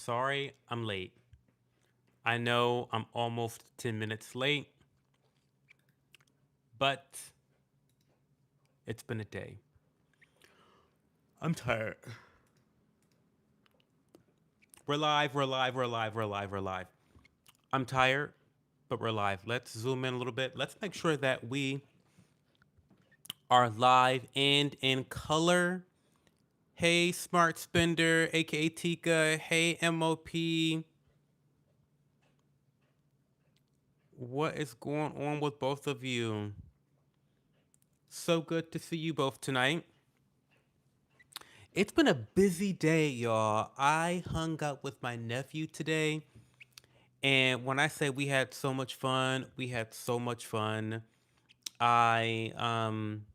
sorry I'm late. I know I'm almost 10 minutes late, but it's been a day. I'm tired. We're live, we're live, we're live, we're live, we're live. I'm tired, but we're live. Let's zoom in a little bit. Let's make sure that we are live and in color. Hey, Smart Spender, aka Tika. Hey, MOP. What is going on with both of you? So good to see you both tonight. It's been a busy day, y'all. I hung out with my nephew today, and when I say we had so much fun, we had so much fun. I um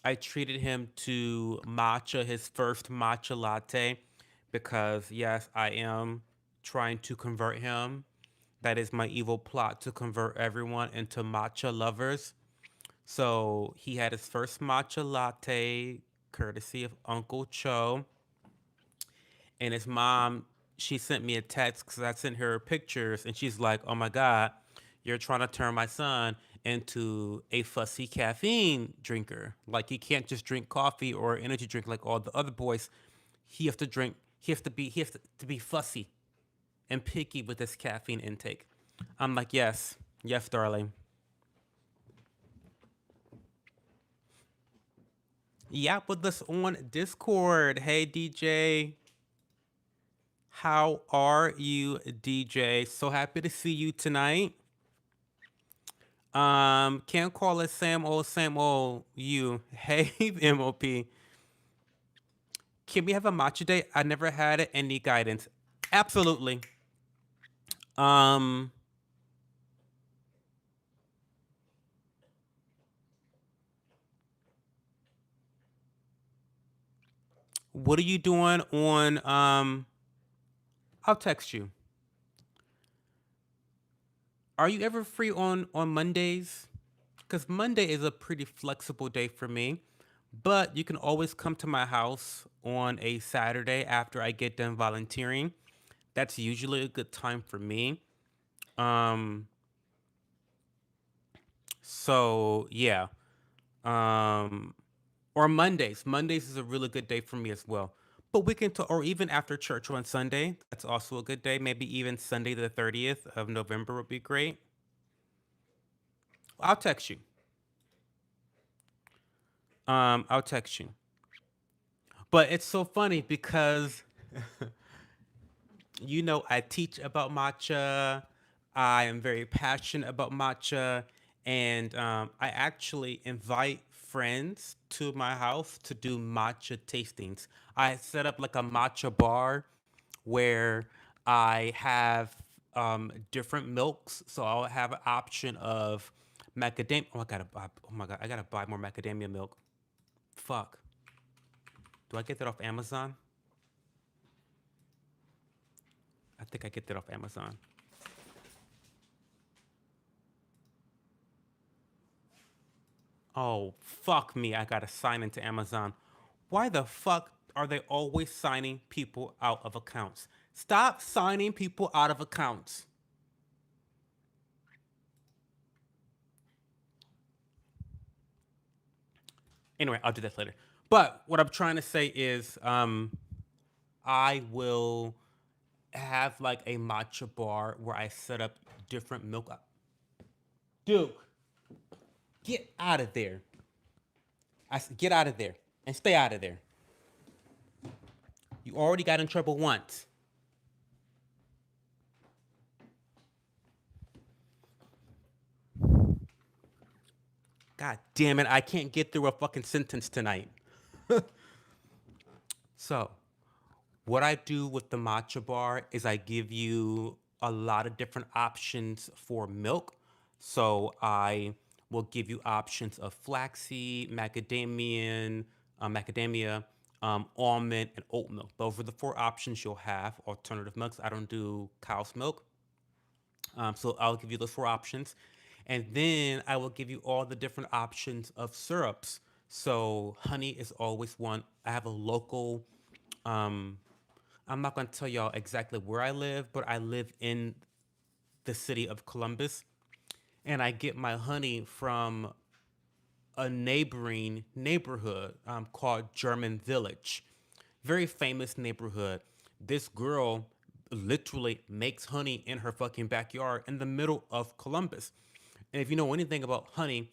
I treated him to matcha, his first matcha latte, because yes, I am trying to convert him. That is my evil plot to convert everyone into matcha lovers. So he had his first matcha latte, courtesy of Uncle Cho. And his mom, she sent me a text because I sent her pictures, and she's like, "Oh my god, you're trying to turn my son into a fussy caffeine drinker. Like he can't just drink coffee or energy drink like all the other boys. He has to drink. He has to be fussy and picky with his caffeine intake." I'm like, "Yes, yes, darling." Yeah, with us on Discord. Hey, DJ. How are you, DJ? So happy to see you tonight. Can't call it same old you. Hey, MOP. Can we have a matcha day? I never had it. Any guidance? Absolutely. Um, what are you doing on I'll text you. Are you ever free on Mondays? Because Monday is a pretty flexible day for me. But you can always come to my house on a Saturday after I get done volunteering. That's usually a good time for me. Um, so yeah. Um, or Mondays. Mondays is a really good day for me as well. But we can, or even after church on Sunday, that's also a good day. Maybe even Sunday the 30th of November would be great. I'll text you. I'll text you. But it's so funny because I teach about matcha. I am very passionate about matcha, and I actually invite friends to my house to do matcha tastings. I set up like a matcha bar where I have different milks, so I'll have an option of macadamia. Oh, I gotta buy. Oh my god, I gotta buy more macadamia milk. Fuck. Do I get that off Amazon? I think I get that off Amazon. Oh, fuck me. I gotta sign into Amazon. Why the fuck are they always signing people out of accounts? Stop signing people out of accounts. Anyway, I'll do that later. But what I'm trying to say is I will have like a matcha bar where I set up different milk. Duke, get out of there. Get out of there and stay out of there. You already got in trouble once. God damn it, I can't get through a fucking sentence tonight. So, what I do with the matcha bar is I give you a lot of different options for milk. So, I will give you options of flaxseed, macadamia, almond, and oat milk. Those are the four options you'll have. Alternative milks. I don't do cow's milk. So I'll give you those four options. And then I will give you all the different options of syrups. So honey is always one. I have a local I'm not going to tell y'all exactly where I live, but I live in the city of Columbus, and I get my honey from a neighboring neighborhood called German Village. Very famous neighborhood. This girl literally makes honey in her fucking backyard in the middle of Columbus. And if you know anything about honey,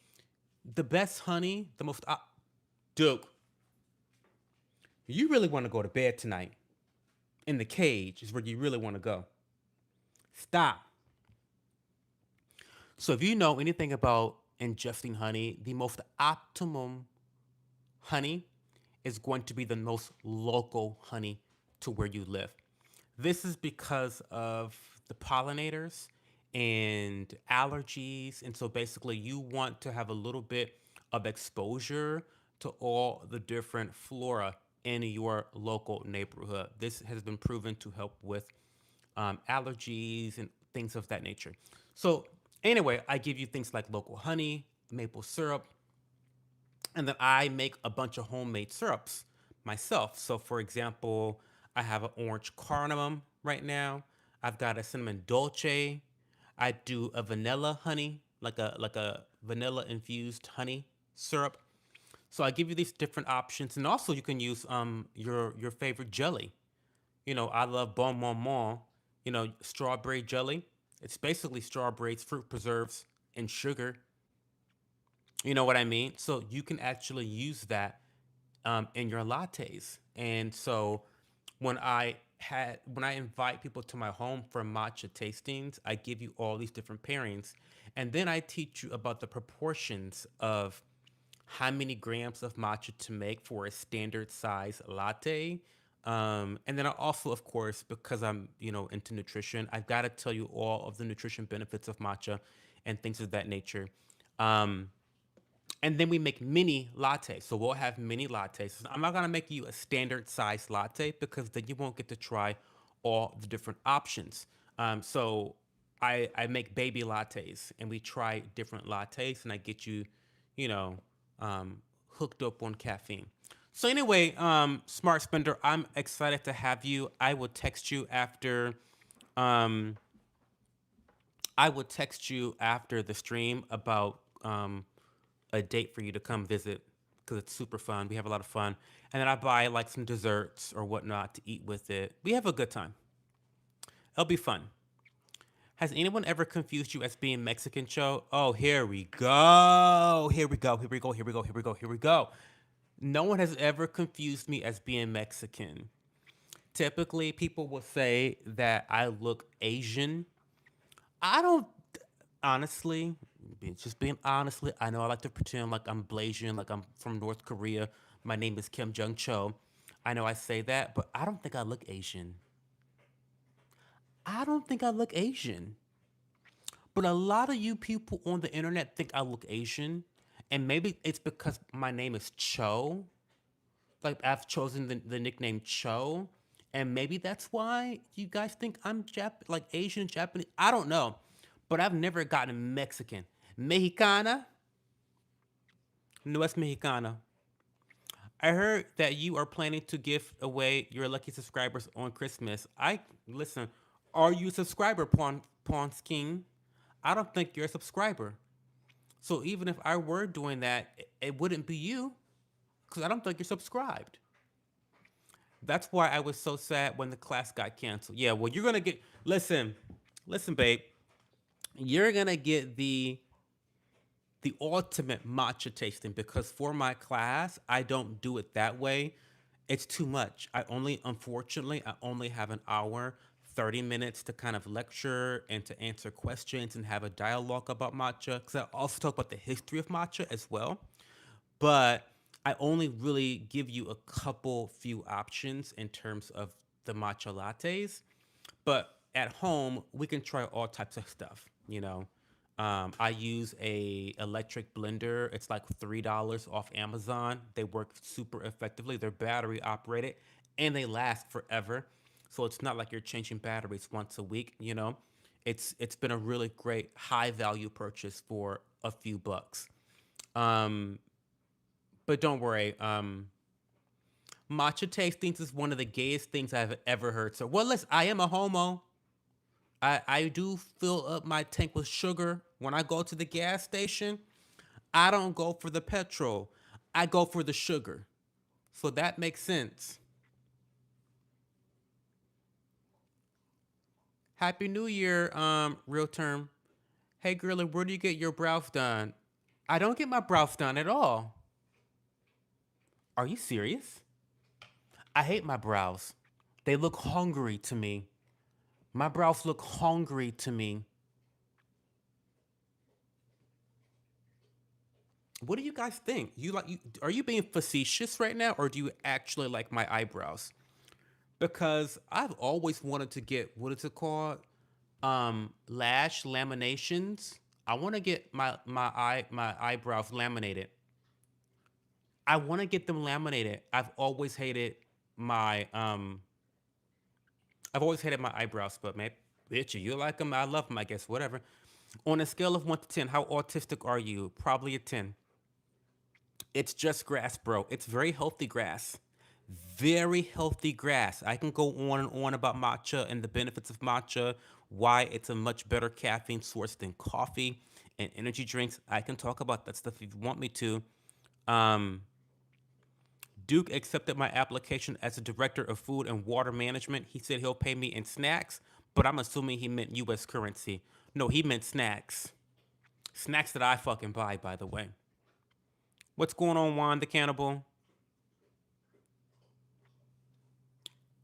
the best honey, the most. Duke, you really want to go to bed tonight. In the cage is where you really want to go. Stop. So if you know anything about ingesting honey, the most optimum honey is going to be the most local honey to where you live. This is because of the pollinators and allergies. And so basically, you want to have a little bit of exposure to all the different flora in your local neighborhood. This has been proven to help with allergies and things of that nature. So, anyway, I give you things like local honey, maple syrup, and then I make a bunch of homemade syrups myself. So, for example, I have an orange cardamom right now. I've got a cinnamon dolce. I do a vanilla honey, like a vanilla infused honey syrup. So I give you these different options, and also you can use your favorite jelly. You know, I love Bon Moment. You know, strawberry jelly. It's basically strawberries, fruit preserves, and sugar. You know what I mean? So you can actually use that in your lattes. And so when I invite people to my home for matcha tastings, I give you all these different pairings, and then I teach you about the proportions of how many grams of matcha to make for a standard size latte. And then I also, of course, because I'm into nutrition, I've got to tell you all of the nutrition benefits of matcha and things of that nature. Um, and then we make mini lattes. So we'll have mini lattes. I'm not gonna make you a standard size latte because then you won't get to try all the different options. So I make baby lattes and we try different lattes and I get you, you know, hooked up on caffeine. So anyway, Smart Spender, I'm excited to have you. Um, I will text you after the stream about a date for you to come visit because it's super fun. We have a lot of fun. And then I buy like some desserts or whatnot to eat with it. We have a good time. It'll be fun. Has anyone ever confused you as being Mexican, Cho? Oh, here we go. Here we go. Here we go. Here we go. Here we go. Here we go. No one has ever confused me as being Mexican. Typically, people will say that I look Asian. I don't honestly, just being honestly, I know I like to pretend like I'm Blasian, like I'm from North Korea. My name is Kim Jung Cho. I know I say that, but I don't think I look Asian. I don't think I look Asian. But a lot of you people on the internet think I look Asian. And maybe it's because my name is Cho. Like I've chosen the nickname Cho. And maybe that's why you guys think I'm like Asian, Japanese. I don't know. But I've never gotten Mexican. Mexicana, no es Mexicana. I heard that you are planning to give away your lucky subscribers on Christmas. I listen. Are you a subscriber, Pawn King? I don't think you're a subscriber. So even if I were doing that, it wouldn't be you because I don't think you're subscribed. That's why I was so sad when the class got canceled. Yeah, well, you're gonna get. Listen, babe. You're gonna get the ultimate matcha tasting because for my class, I don't do it that way. It's too much. Unfortunately, I only have an hour, 30 minutes to kind of lecture and to answer questions and have a dialogue about matcha. Because I also talk about the history of matcha as well. But I only really give you a couple few options in terms of the matcha lattes. But at home, we can try all types of stuff. I use a electric blender. It's like $3 off Amazon. They work super effectively. They're battery operated and they last forever. So it's not like you're changing batteries once a week. It's been a really great high value purchase for a few bucks. Um, but don't worry. Matcha tastings is one of the gayest things I've ever heard. So, well, listen, I am a homo. I do fill up my tank with sugar when I go to the gas station. I don't go for the petrol. I go for the sugar. So that makes sense. Happy New Year, real term. Hey girlie, where do you get your brows done? I don't get my brows done at all. Are you serious? I hate my brows. They look hungry to me. My brows look hungry to me. What do you guys think? Are you being facetious right now or do you actually like my eyebrows? Because I've always wanted to get what is it called? Lash laminations. I want to get my eyebrows laminated. I want to get them laminated. My um I've always hated my eyebrows, but man, bitch, you like them, I love them, I guess, whatever. On a scale of 1 to 10, how autistic are you? Probably a 10. It's just grass, bro. It's very healthy grass. Very healthy grass. I can go on and on about matcha and the benefits of matcha, why it's a much better caffeine source than coffee and energy drinks. I can talk about that stuff if you want me to. Um, Duke accepted my application as a director of food and water management. He said he'll pay me in snacks, but I'm assuming he meant US currency. No, he meant snacks. Snacks that I fucking buy, by the way. What's going on, Juan the Cannibal?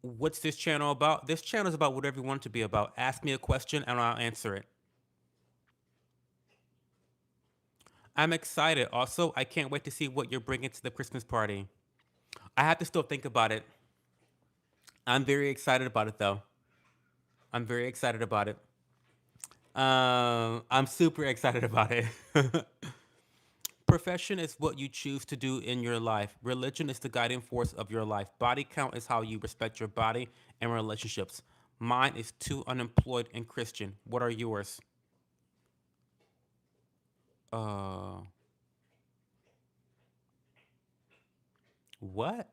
What's this channel about? This channel is about whatever you want it to be about. Ask me a question and I'll answer it. I'm excited. Also, I can't wait to see what you're bringing to the Christmas party. I have to still think about it. I'm very excited about it, though. I'm very excited about it. I'm super excited about it. Profession is what you choose to do in your life. Religion is the guiding force of your life. Body count is how you respect your body and relationships. Mine is too unemployed and Christian. What are yours? Uh, what?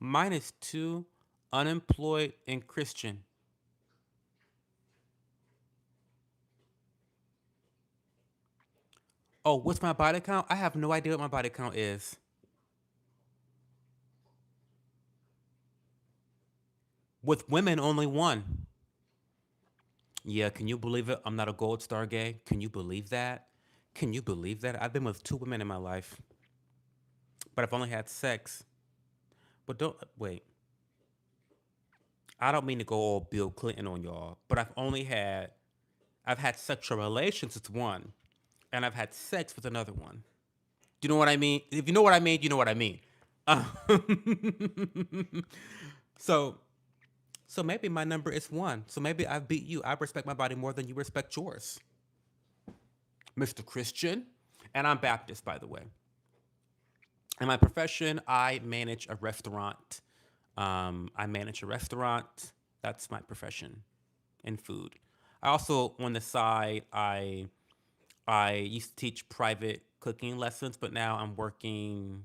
Mine is too unemployed and Christian. Oh, what's my body count? I have no idea what my body count is. With women, only one. Yeah, can you believe it? I'm not a gold star gay. Can you believe that? Can you believe that? I've been with two women in my life, but I've only had sex. But don't wait. I don't mean to go all Bill Clinton on y'all, but I've had sexual relations with one, and I've had sex with another one. Do you know what I mean? If you know what I mean, you know what I mean. Uh, so so maybe my number is one. So maybe I beat you. I respect my body more than you respect yours, Mr. Christian. And I'm Baptist, by the way. In my profession, I manage a restaurant. I manage a restaurant. That's my profession in food. I also, on the side, I used to teach private cooking lessons, but now I'm working.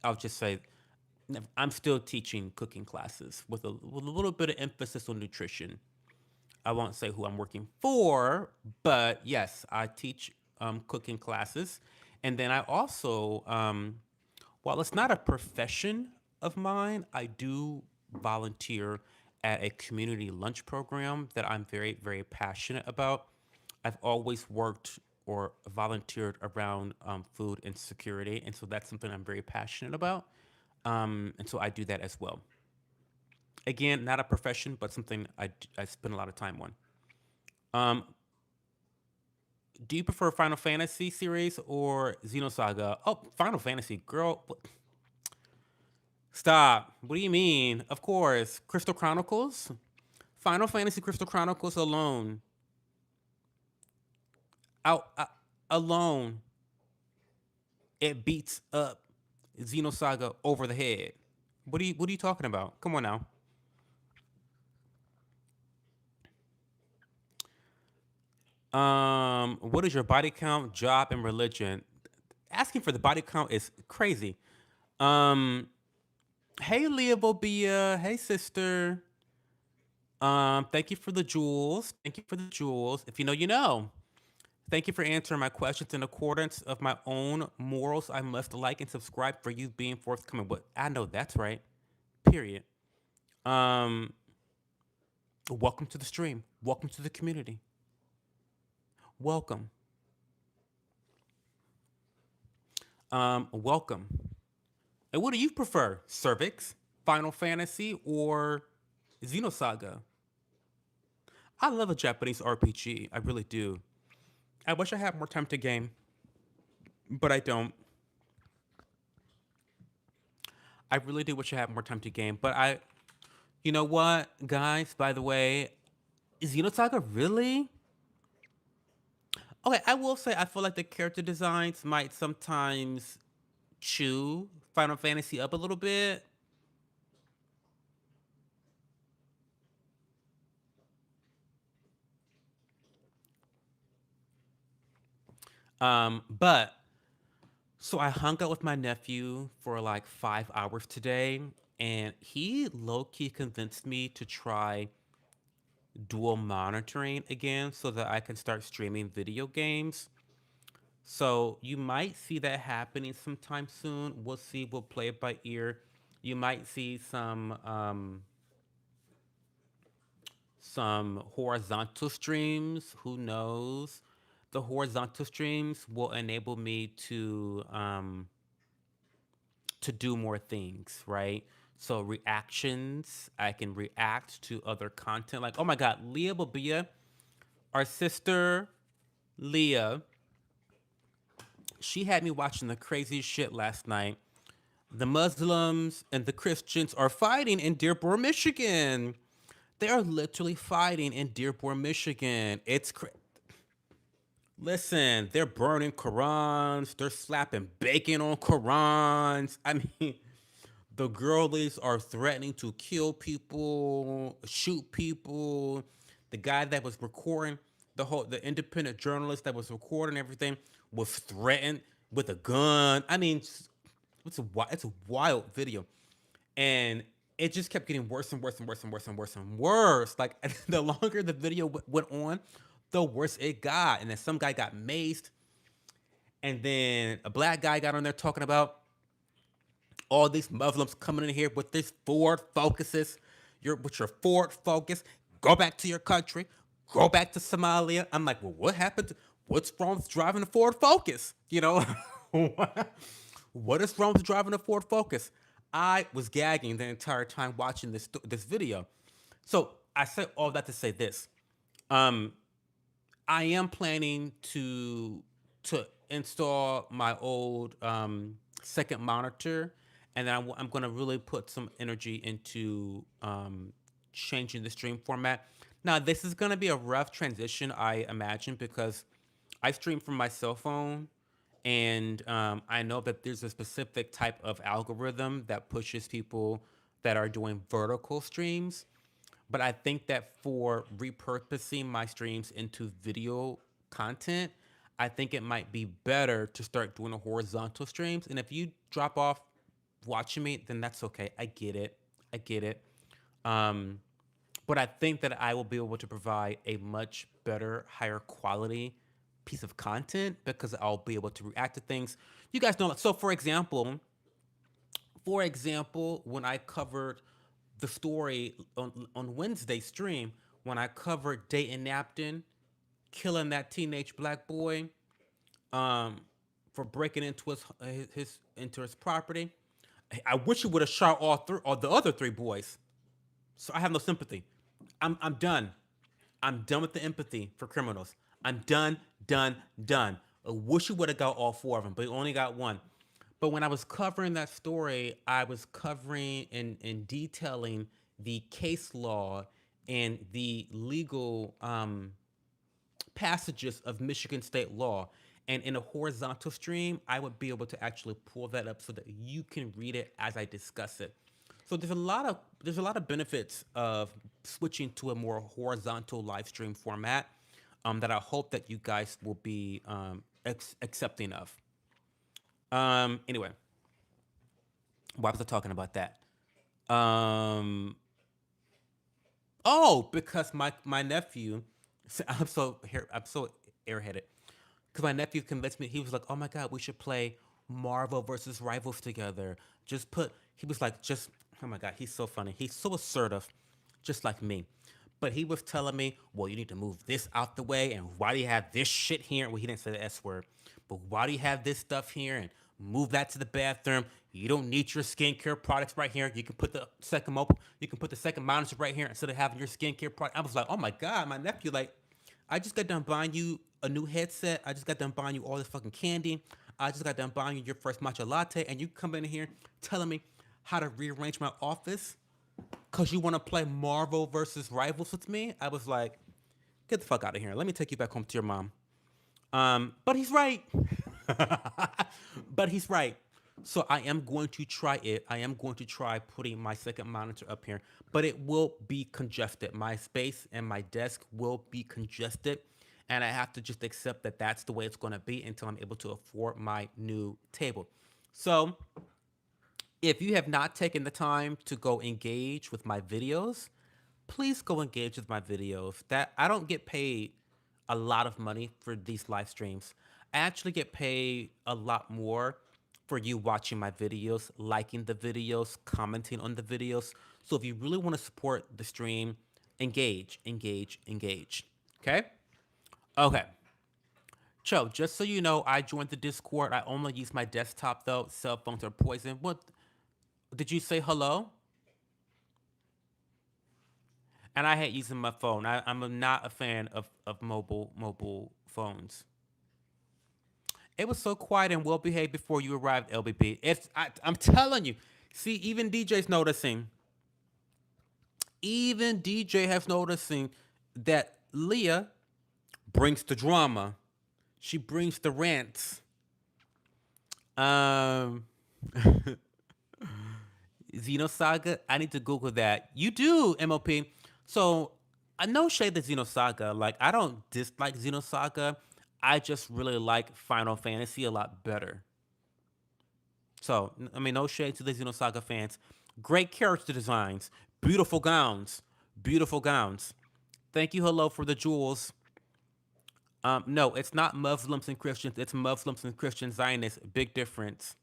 I'll just say I'm still teaching cooking classes with a little bit of emphasis on nutrition. I won't say who I'm working for, but yes, I teach cooking classes, and then I also, while it's not a profession of mine, I do volunteer at a community lunch program that I'm very passionate about. I've always worked or volunteered around food insecurity, and so that's something I'm very passionate about. And so I do that as well. Again, not a profession, but something I spend a lot of time on. Um, do you prefer Final Fantasy series or Xenosaga? Oh, Final Fantasy, girl. Stop. What do you mean? Of course. Crystal Chronicles? Final Fantasy Crystal Chronicles alone. Out, alone, it beats up Xenosaga over the head. What are you talking about? Come on now. What is your body count, job, and religion? Asking for the body count is crazy. Um, hey Leah Bobia, hey sister. Thank you for the jewels. Thank you for the jewels. If you know, you know. Thank you for answering my questions in accordance of my own morals. I must like and subscribe for you being forthcoming. But I know that's right. Period. Um, welcome to the stream. Welcome to the community. Welcome. Welcome. And what do you prefer? Cervix, Final Fantasy, or Xenosaga? I love a Japanese RPG. I really do. I wish I had more time to game, but I don't. I really do wish I had more time to game, but you know what, guys? By the way, is Xenosaga really? Okay, I will say I feel like the character designs might sometimes chew Final Fantasy up a little bit. But so I hung out with my nephew for like 5 hours today, and he low key convinced me to try dual monitoring again so that I can start streaming video games. So you might see that happening sometime soon. We'll see. We'll play it by ear. You might see some horizontal streams. Who knows? The horizontal streams will enable me to do more things, right? So reactions, I can react to other content. Like, oh my God, Leah Babia, our sister Leah, she had me watching the craziest shit last night. The Muslims and the Christians are fighting in Dearborn, Michigan. They are literally fighting in Dearborn, Michigan. Listen, they're burning Qurans. They're slapping bacon on Qurans. I mean, the girlies are threatening to kill people, shoot people. The guy that was recording the independent journalist that was recording everything was threatened with a gun. I mean, it's a wild video, and it just kept getting worse and worse and worse and worse and worse and worse. Like the longer the video went on, the worse it got. And then some guy got maced, and then a black guy got on there talking about all these Muslims coming in here with these Ford Focuses. You're with your Ford Focus. Go back to your country. Go back to Somalia. I'm like, well, what happened? What's wrong with driving a Ford Focus? You know, what is wrong with driving a Ford Focus? I was gagging the entire time watching this video. So I say all that to say this. Um, I am planning to install my old second monitor, and then I'm going to really put some energy into changing the stream format. Now, this is going to be a rough transition, I imagine, because I stream from my cell phone, and I know that there's a specific type of algorithm that pushes people that are doing vertical streams. But I think that for repurposing my streams into video content, I think it might be better to start doing a horizontal streams. And if you drop off watching me, then that's okay. I get it. I get it. Um, but I think that I will be able to provide a much better, higher quality piece of content because I'll be able to react to things. You guys know. So, for example, when I covered the story on Wednesday stream, when I covered Dayton Napton killing that teenage black boy um, for breaking into his property, I wish he would have shot all the other three boys. So I have no sympathy. I'm done. I'm done with the empathy for criminals. I'm done, done, done. I wish he would have got all four of them, but he only got one. But when I was covering that story, I was covering and detailing the case law and the legal passages of Michigan state law. And in a horizontal stream, I would be able to actually pull that up so that you can read it as I discuss it. So there's a lot of benefits of switching to a more horizontal live stream format that I hope that you guys will be accepting of. Anyway, why was I talking about that? Um, oh, because my nephew, I'm so airheaded. Because my nephew convinced me. He was like, "Oh my god, we should play Marvel versus Rivals together." Just put. He was like, "Just." Oh my god, he's so funny. He's so assertive, just like me. But he was telling me, "Well, you need to move this out the way, and why do you have this shit here?" Well, he didn't say the S word, but why do you have this stuff here? And move that to the bathroom. You don't need your skincare products right here. You can put the You can put the second monitor right here instead of having your skincare product. I was like, "Oh my god, my nephew like." I just got done buying you a new headset. I just got done buying you all this fucking candy. I just got done buying you your first matcha latte, and you come in here telling me how to rearrange my office because you want to play Marvel versus Rivals with me. I was like, get the fuck out of here. Let me take you back home to your mom. But he's right. But he's right. So I am going to try it. I am going to try putting my second monitor up here, but it will be congested. My space and my desk will be congested, and I have to just accept that that's the way it's going to be until I'm able to afford my new table. So if you have not taken the time to go engage with my videos, please go engage with my videos. That I don't get paid a lot of money for these live streams. I actually get paid a lot more for you watching my videos, liking the videos, commenting on the videos. So if you really want to support the stream, engage, engage, engage. Okay? Okay. Cho, just so you know, I joined the Discord. I only use my desktop though. Cell phones are poison. What did you say hello? And I hate using my phone. I'm not a fan of mobile phones. It was so quiet and well behaved before you arrived, LBP. I'm telling you. See, even DJ's noticing. Even DJ has noticing that Leah brings the drama. She brings the rants. Um, Xenosaga. I need to Google that. You do, MLP. So I know shade the Xenosaga. Like I don't dislike Xenosaga. I just really like Final Fantasy a lot better. So I mean, no shade to the Xenosaga fans. Great character designs, beautiful gowns, beautiful gowns. Thank you, hello for the jewels. No, it's not Muslims and Christians. It's Muslims and Christian Zionists. Big difference.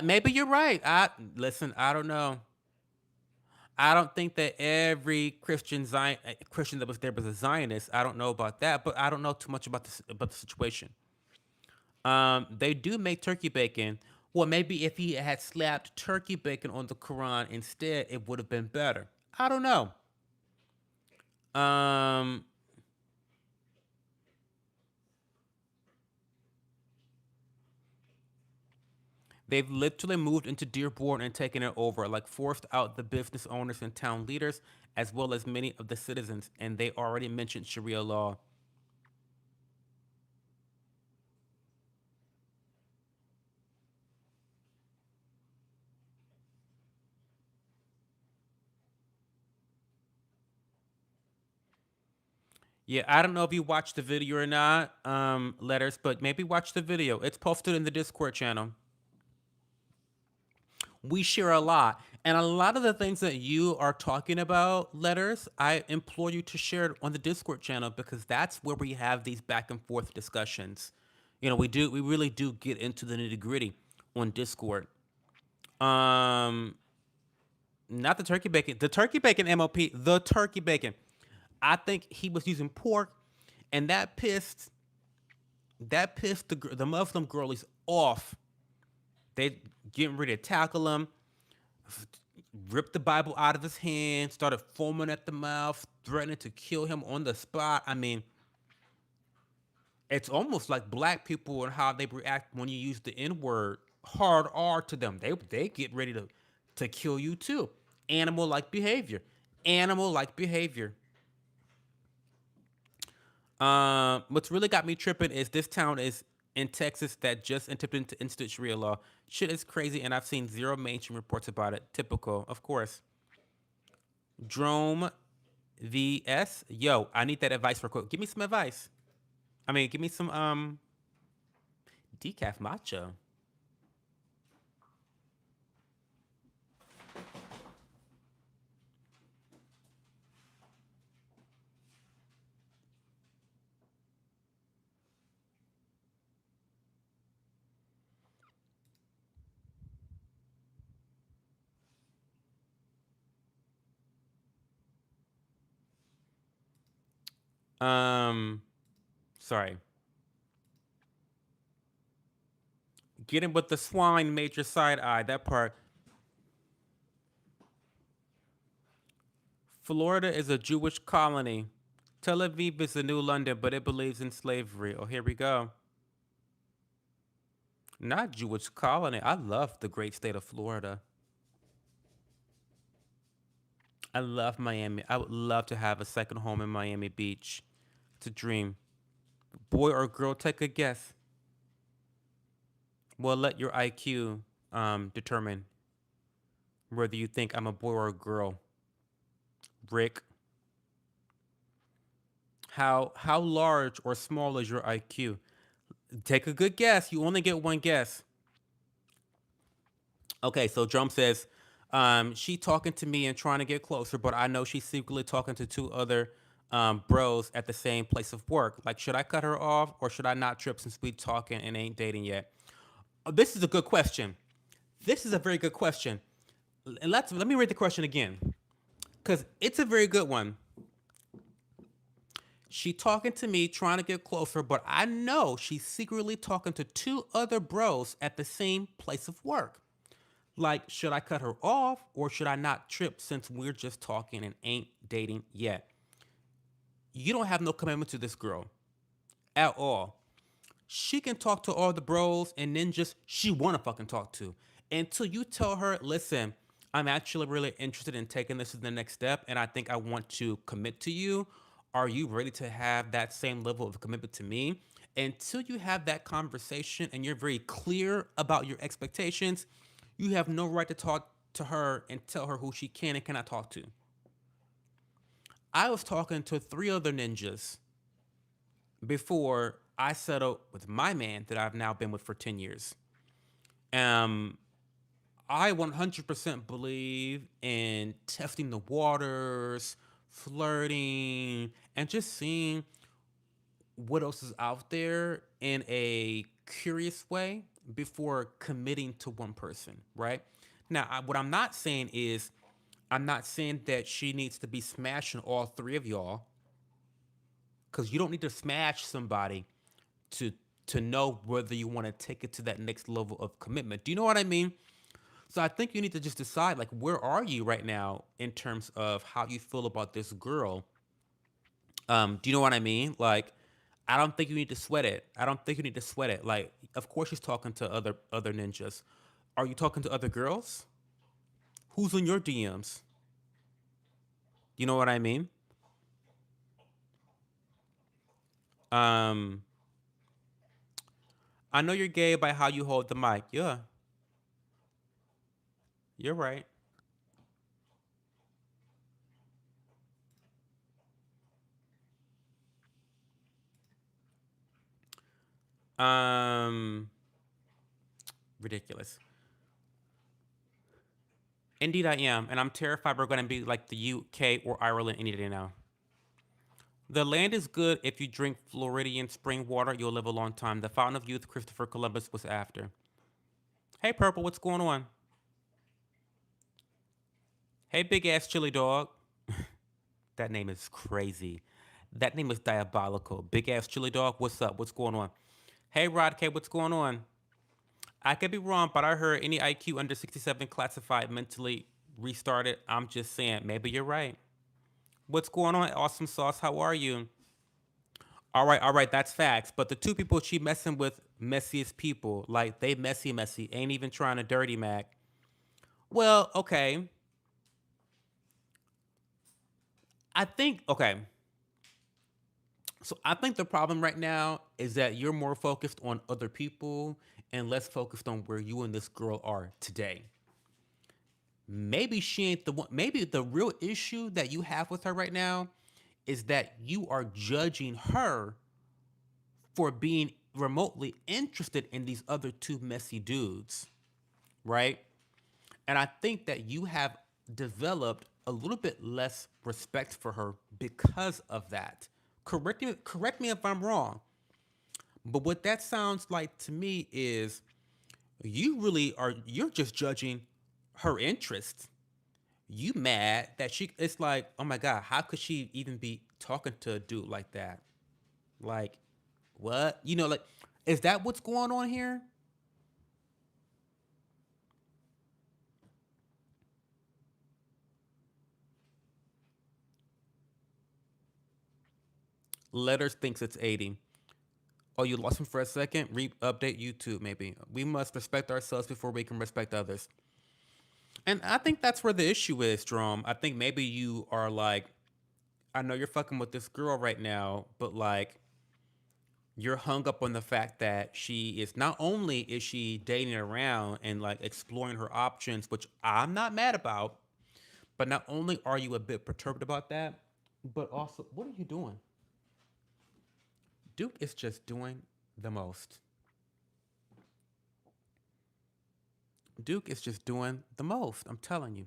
Maybe you're right. I listen. I don't know. I don't think that every Christian that was there was a Zionist. I don't know about that, but I don't know too much about the situation. They do make turkey bacon. Well, maybe if he had slapped turkey bacon on the Quran instead, it would have been better. I don't know. Um, they've literally moved into Dearborn and taken it over, like forced out the business owners and town leaders, as well as many of the citizens. And they already mentioned Sharia law. Yeah, I don't know if you watched the video or not, letters, but maybe watch the video. It's posted in the Discord channel. We share a lot. And a lot of the things that you are talking about, letters, I implore you to share it on the Discord channel because that's where we have these back and forth discussions. We really do get into the nitty gritty on Discord. Um, Not the turkey bacon MOP, the turkey bacon. I think he was using pork, and that pissed the Muslim girlies off. They getting ready to tackle him, ripped the Bible out of his hand, started foaming at the mouth, threatening to kill him on the spot. I mean, it's almost like black people and how they react when you use the N word, hard R to them. They get ready to kill you too. Animal like behavior. Animal like behavior. What's really got me tripping is this town is in Texas that just entered into instant Sharia law. Shit is crazy, and I've seen zero mainstream reports about it. Typical, of course. Drome VS. Yo, I need that advice for quick. Give me some advice. I mean, give me some. Decaf matcha. Um, sorry. Getting with the swine made your side eye. That part. Florida is a Jewish colony. Tel Aviv is the new London, but it believes in slavery. Oh, here we go. Not Jewish colony. I love the great state of Florida. I love Miami. I would love to have a second home in Miami Beach. It's a dream. Boy or girl, take a guess. Well, let your IQ determine whether you think I'm a boy or a girl. Rick, how large or small is your IQ? Take a good guess. You only get one guess. Okay, so Drum says, she talking to me and trying to get closer, but I know she's secretly talking to two other bros at the same place of work. Like, should I cut her off or should I not trip since we talking and ain't dating yet? This is a good question. This is a very good question. And let me read the question again because it's a very good one. She talking to me, trying to get closer, but I know she's secretly talking to two other bros at the same place of work. Like, should I cut her off or should I not trip since we're just talking and ain't dating yet? You don't have no commitment to this girl at all. She can talk to all the bros and then just she wanna fucking talk to. Until you tell her, listen, I'm actually really interested in taking this to the next step and I think I want to commit to you. Are you ready to have that same level of commitment to me? Until you have that conversation and you're very clear about your expectations, you have no right to talk to her and tell her who she can and cannot talk to. I was talking to three other ninjas before I settled with my man that I've now been with for 10 years. Um, I 100% believe in testing the waters, flirting, and just seeing what else is out there in a curious way before committing to one person, right? Now, what I'm not saying is, I'm not saying that she needs to be smashing all three of y'all, because you don't need to smash somebody to to know whether you want to take it to that next level of commitment. Do you know what I mean? So I think you need to just decide like where are you right now in terms of how you feel about this girl. Do you know what I mean? Like I don't think you need to sweat it. I don't think you need to sweat it. Like of course she's talking to other ninjas. Are you talking to other girls? Who's in your DMs? You know what I mean? Um I know you're gay by how you hold the mic. Yeah, you're right. Um Ridiculous. Indeed, I am, and I'm terrified we're going to be like the UK or Ireland any day now. The land is good if you drink Floridian spring water. You'll live a long time. The fountain of youth, Christopher Columbus was after. Hey, Purple, what's going on? Hey, big ass chili dog. That name is crazy. That name is diabolical. Big ass chili dog. What's up? What's going on? Hey, Rod K, what's going on? I could be wrong, but I heard any IQ under 67 classified mentally restarted. I'm just saying, maybe you're right. What's going on, Awesome Sauce? How are you? All right, that's facts. But the two people she messing with, messiest people, like they messy, messy, ain't even trying to dirty Mac. Well, okay. I think okay. So I think the problem right now is that you're more focused on other people and less focused on where you and this girl are today. Maybe she ain't the one. Maybe the real issue that you have with her right now is that you are judging her for being remotely interested in these other two messy dudes, right? And I think that you have developed a little bit less respect for her because of that. Correct me if I'm wrong. But what that sounds like to me is you're just judging her interests. You mad that she it's like, oh my God, how could she even be talking to a dude like that? Like, what? Like, is that what's going on here? Letters thinks it's 80. Oh, you lost me for a second? Update YouTube, maybe. We must respect ourselves before we can respect others. And I think that's where the issue is, Drum. I think maybe you are like, I know you're fucking with this girl right now, but like, you're hung up on the fact that she is not only is she dating around and like exploring her options, which I'm not mad about, but not only are you a bit perturbed about that, but also, what are you doing? Duke is just doing the most. Duke is just doing the most. I'm telling you.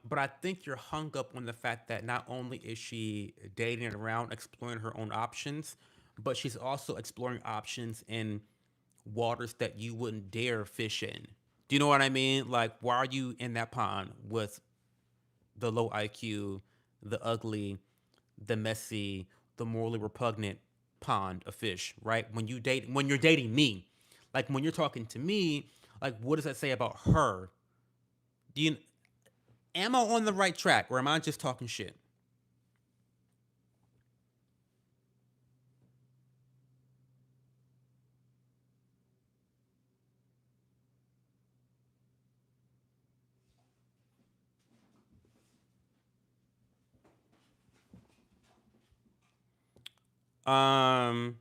But I think you're hung up on the fact that not only is she dating around, exploring her own options, but she's also exploring options in waters that you wouldn't dare fish in. Do you know what I mean? Like, why are you in that pond with the low IQ, the ugly, the messy, the morally repugnant pond of fish, right? When you're dating me, like when you're talking to me, like what does that say about her? Do you Am I on the right track or am I just talking shit? Um,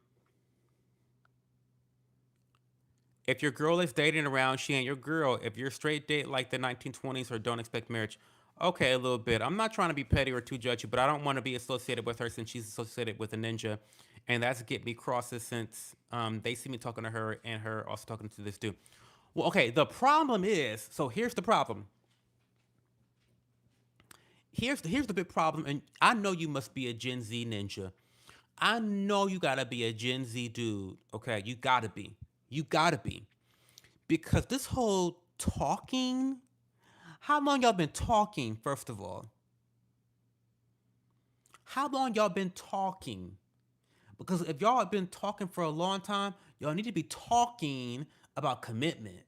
if your girl is dating around, she ain't your girl. If you're straight date like the 1920s or don't expect marriage, okay, a little bit. I'm not trying to be petty or too judgy, but I don't want to be associated with her since she's associated with a ninja, and that's get me crosses since they see me talking to her and her also talking to this dude. Well, okay, the problem is, so here's the problem. Here's the big problem, and I know you must be a Gen Z ninja. I know you gotta be a Gen Z dude. Okay, you gotta be. You gotta be. Because this whole talking, how long y'all been talking, first of all? How long y'all been talking? Because if y'all have been talking for a long time, y'all need to be talking about commitment.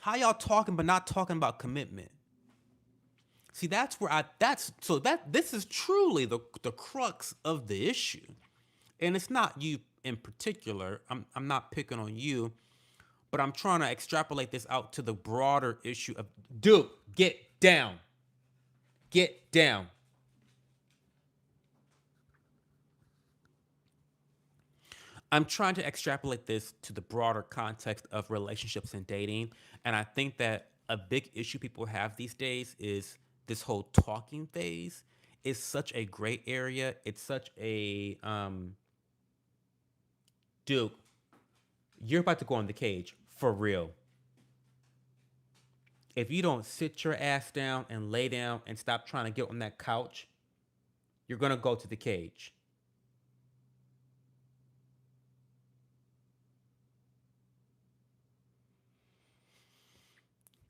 How y'all talking but not talking about commitment? See, that's so that this is truly the crux of the issue. And it's not you in particular. I'm not picking on you, but I'm trying to extrapolate this out to the broader issue of dude, get down. Get down. I'm trying to extrapolate this to the broader context of relationships and dating. And I think that a big issue people have these days is this whole talking phase is such a gray area. It's such a dude, you're about to go in the cage for real. If you don't sit your ass down and lay down and stop trying to get on that couch, you're gonna go to the cage.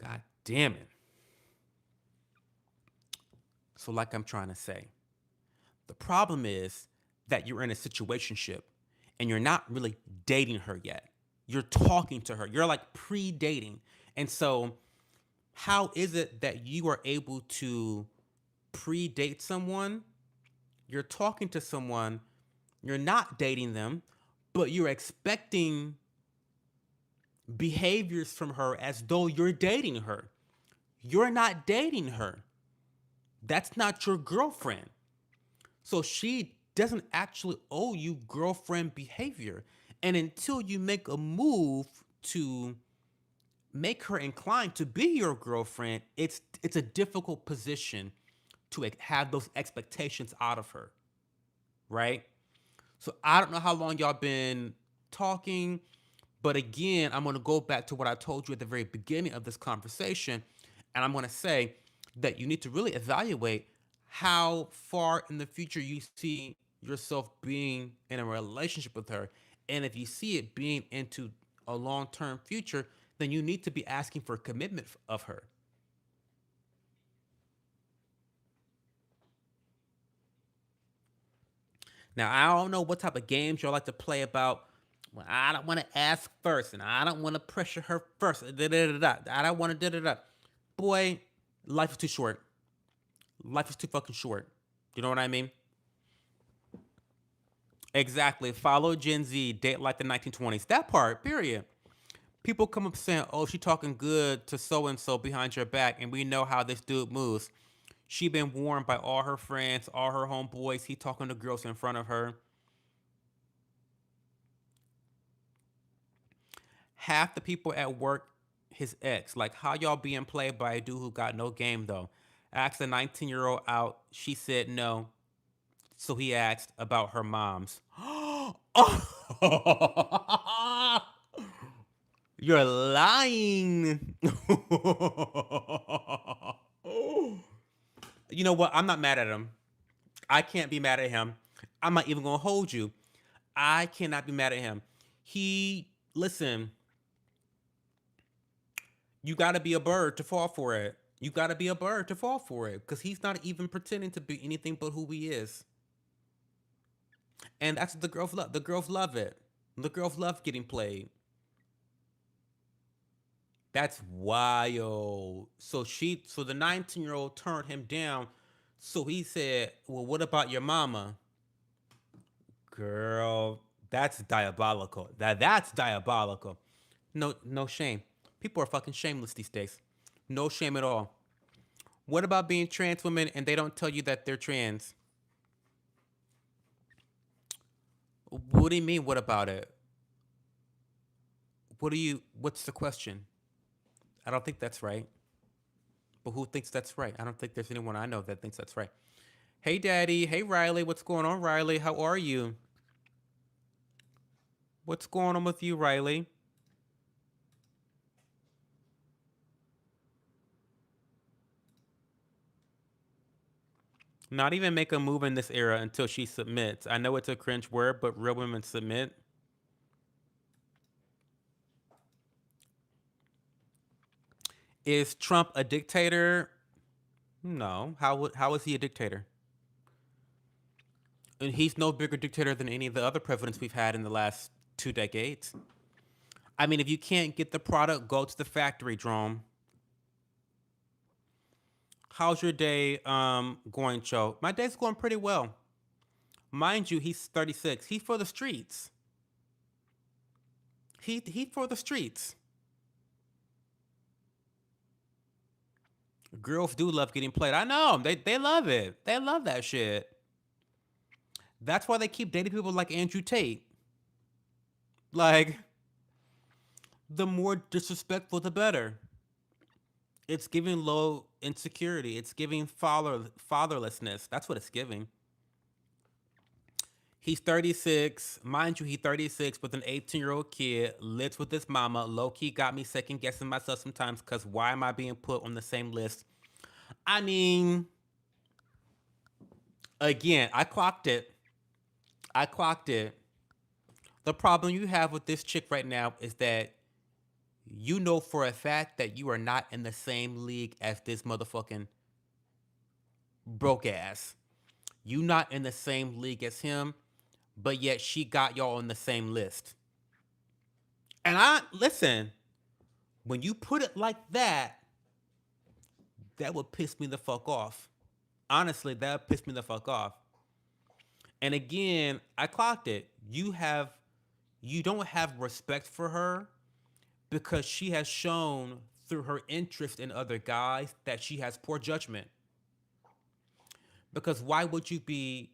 God damn it. So, like I'm trying to say, the problem is that you're in a situationship and you're not really dating her yet. You're talking to her. You're like pre-dating. And so, how is it that you are able to pre-date someone? You're talking to someone, you're not dating them, but you're expecting behaviors from her as though you're dating her. You're not dating her. That's not your girlfriend. So she doesn't actually owe you girlfriend behavior. And until you make a move to make her inclined to be your girlfriend, it's a difficult position to have those expectations out of her, right? So I don't know how long y'all been talking, but again, I'm going to go back to what I told you at the very beginning of this conversation, and I'm going to say that you need to really evaluate how far in the future you see yourself being in a relationship with her. And if you see it being into a long-term future, then you need to be asking for commitment of her. Now, I don't know what type of games y'all like to play about. Well, I don't want to ask first, and I don't want to pressure her first. Da, da, da, da. I don't want to da da da. Boy, life is too short. Life is too fucking short. You know what I mean? Exactly. Follow Gen Z, date like the 1920s. That part, period. People come up saying, "Oh, she talking good to so and so behind your back," and we know how this dude moves. She been warned by all her friends, all her homeboys. He talking to girls in front of her. Half the people at work, his ex. Like, how y'all being played by a dude who got no game though? Asked a 19-year-old out. She said no. So he asked about her mom's. You're lying. You know what? I'm not mad at him. I can't be mad at him. I'm not even gonna hold you. I cannot be mad at him. He listen. You got to be a bird to fall for it. You got to be a bird to fall for it because he's not even pretending to be anything but who he is. And that's what the girls love. The girls love it. The girls love getting played. That's wild. So the 19-year-old turned him down. So he said, "Well, what about your mama?" Girl, that's diabolical. That's diabolical. No shame. People are fucking shameless these days. No shame at all. What about being trans women and they don't tell you that they're trans? What do you mean? What about it? What's the question? I don't think that's right. But who thinks that's right? I don't think there's anyone I know that thinks that's right. Hey, Daddy. Hey, Riley. What's going on, Riley? How are you? What's going on with you, Riley? Not even make a move in this era until she submits. I know it's a cringe word, but real women submit. Is Trump a dictator? No. How is he a dictator? And he's no bigger dictator than any of the other presidents we've had in the last 2 decades. I mean, if you can't get the product, go to the factory, Drome. How's your day going, Joe? My day's going pretty well. Mind you, he's 36. He's for the streets. He for the streets. Girls do love getting played. I know. They love it. They love that shit. That's why they keep dating people like Andrew Tate. Like, the more disrespectful, the better. It's giving low insecurity. It's giving fatherlessness. That's what it's giving. He's 36. Mind you, he's 36 with an 18-year-old kid, lives with his mama. Low key got me second guessing myself sometimes because why am I being put on the same list? I mean, again, I clocked it. I clocked it. The problem you have with this chick right now is that you know for a fact that you are not in the same league as this motherfucking broke ass. You not in the same league as him, but yet she got y'all on the same list. And I listen, when you put it like that, that would piss me the fuck off. Honestly, that would piss me the fuck off. And again, I clocked it. You don't have respect for her because she has shown through her interest in other guys that she has poor judgment. Because why would you be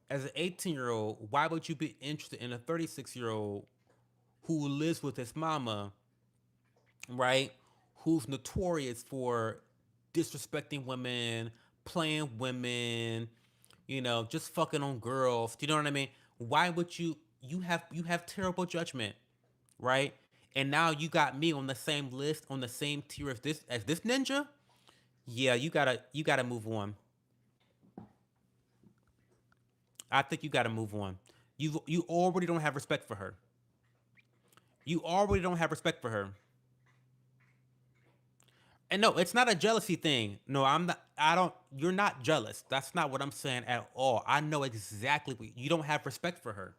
as an 18-year-old, why would you be interested in a 36-year-old who lives with his mama, right? Who's notorious for disrespecting women, playing women, just fucking on girls. Do you know what I mean? Why would you have terrible judgment, right? And now you got me on the same list, on the same tier as this ninja. Yeah, you gotta move on. I think you gotta move on. You already don't have respect for her. You already don't have respect for her. And no, it's not a jealousy thing. No, I'm not. I don't. You're not jealous. That's not what I'm saying at all. I know exactly what you don't have respect for her.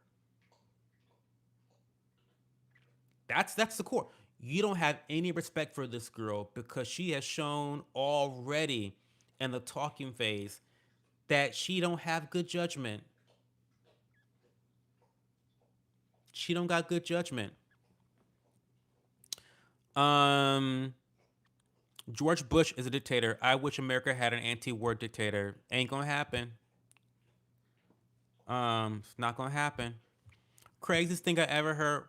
That's the core. You don't have any respect for this girl because she has shown already in the talking phase that she don't have good judgment. She don't got good judgment. Um, George Bush is a dictator. I wish America had an anti-war dictator. Ain't gonna happen. It's not gonna happen. Craziest thing I ever heard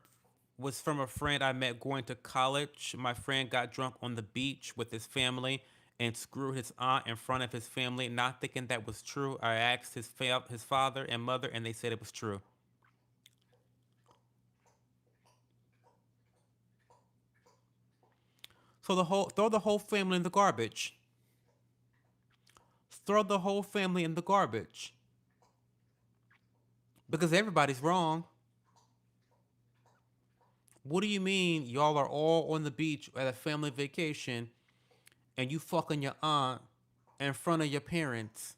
was from a friend I met going to college. My friend got drunk on the beach with his family and screwed his aunt in front of his family, not thinking that was true. I asked his father and mother, and they said it was true. So throw the whole family in the garbage. Throw the whole family in the garbage because everybody's wrong. What do you mean y'all are all on the beach at a family vacation and you fucking your aunt in front of your parents?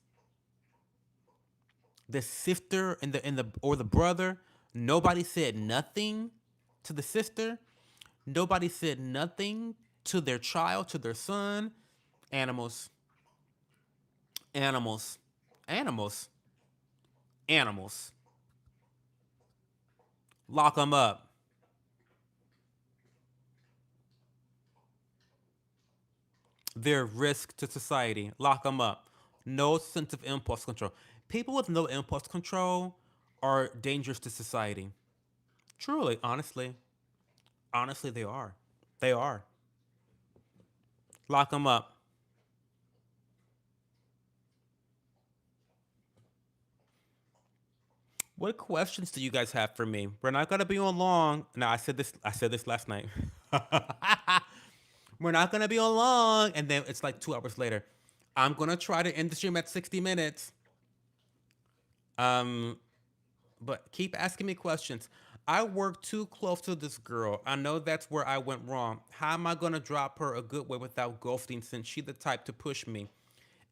The sister and the or the brother, nobody said nothing to the sister. Nobody said nothing to their child, to their son. Animals, animals, animals, animals. Lock them up. They're risk to society. Lock them up. No sense of impulse control. People with no impulse control are dangerous to society. Truly, honestly, honestly, they are. They are. Lock them up. What questions do you guys have for me? We're not gonna be on long. No, I said this. I said this last night. We're not gonna be on long, and then it's like 2 hours later. I'm gonna try to end the stream at 60 minutes. Um, but keep asking me questions. I work too close to this girl. I know that's where I went wrong. How am I gonna drop her a good way without ghosting since she the type to push me?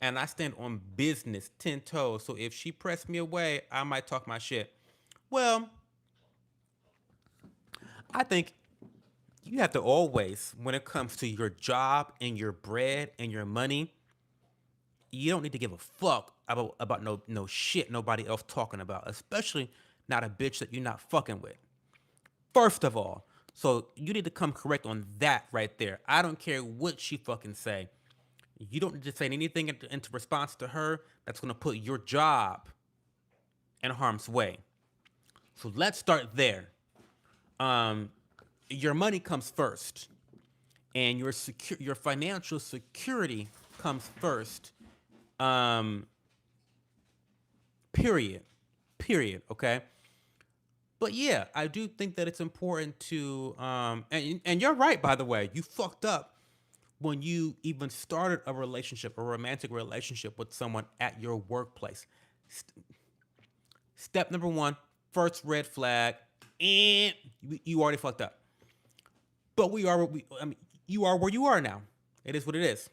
And I stand on business 10 toes. So if she pressed me away, I might talk my shit. Well, I think you have to always, when it comes to your job and your bread and your money, you don't need to give a fuck about no shit nobody else talking about, especially not a bitch that you're not fucking with. First of all, so you need to come correct on that right there. I don't care what she fucking say. You don't need to say anything into response to her that's gonna put your job in harm's way. So let's start there. Um, your money comes first, and your financial security comes first. Um, period. Period. Okay. But yeah, I do think that it's important to and you're right, by the way. You fucked up when you even started a relationship, a romantic relationship with someone at your workplace. St- Step number one, first red flag, and you already fucked up. But I mean, you are where you are now. It is what it is.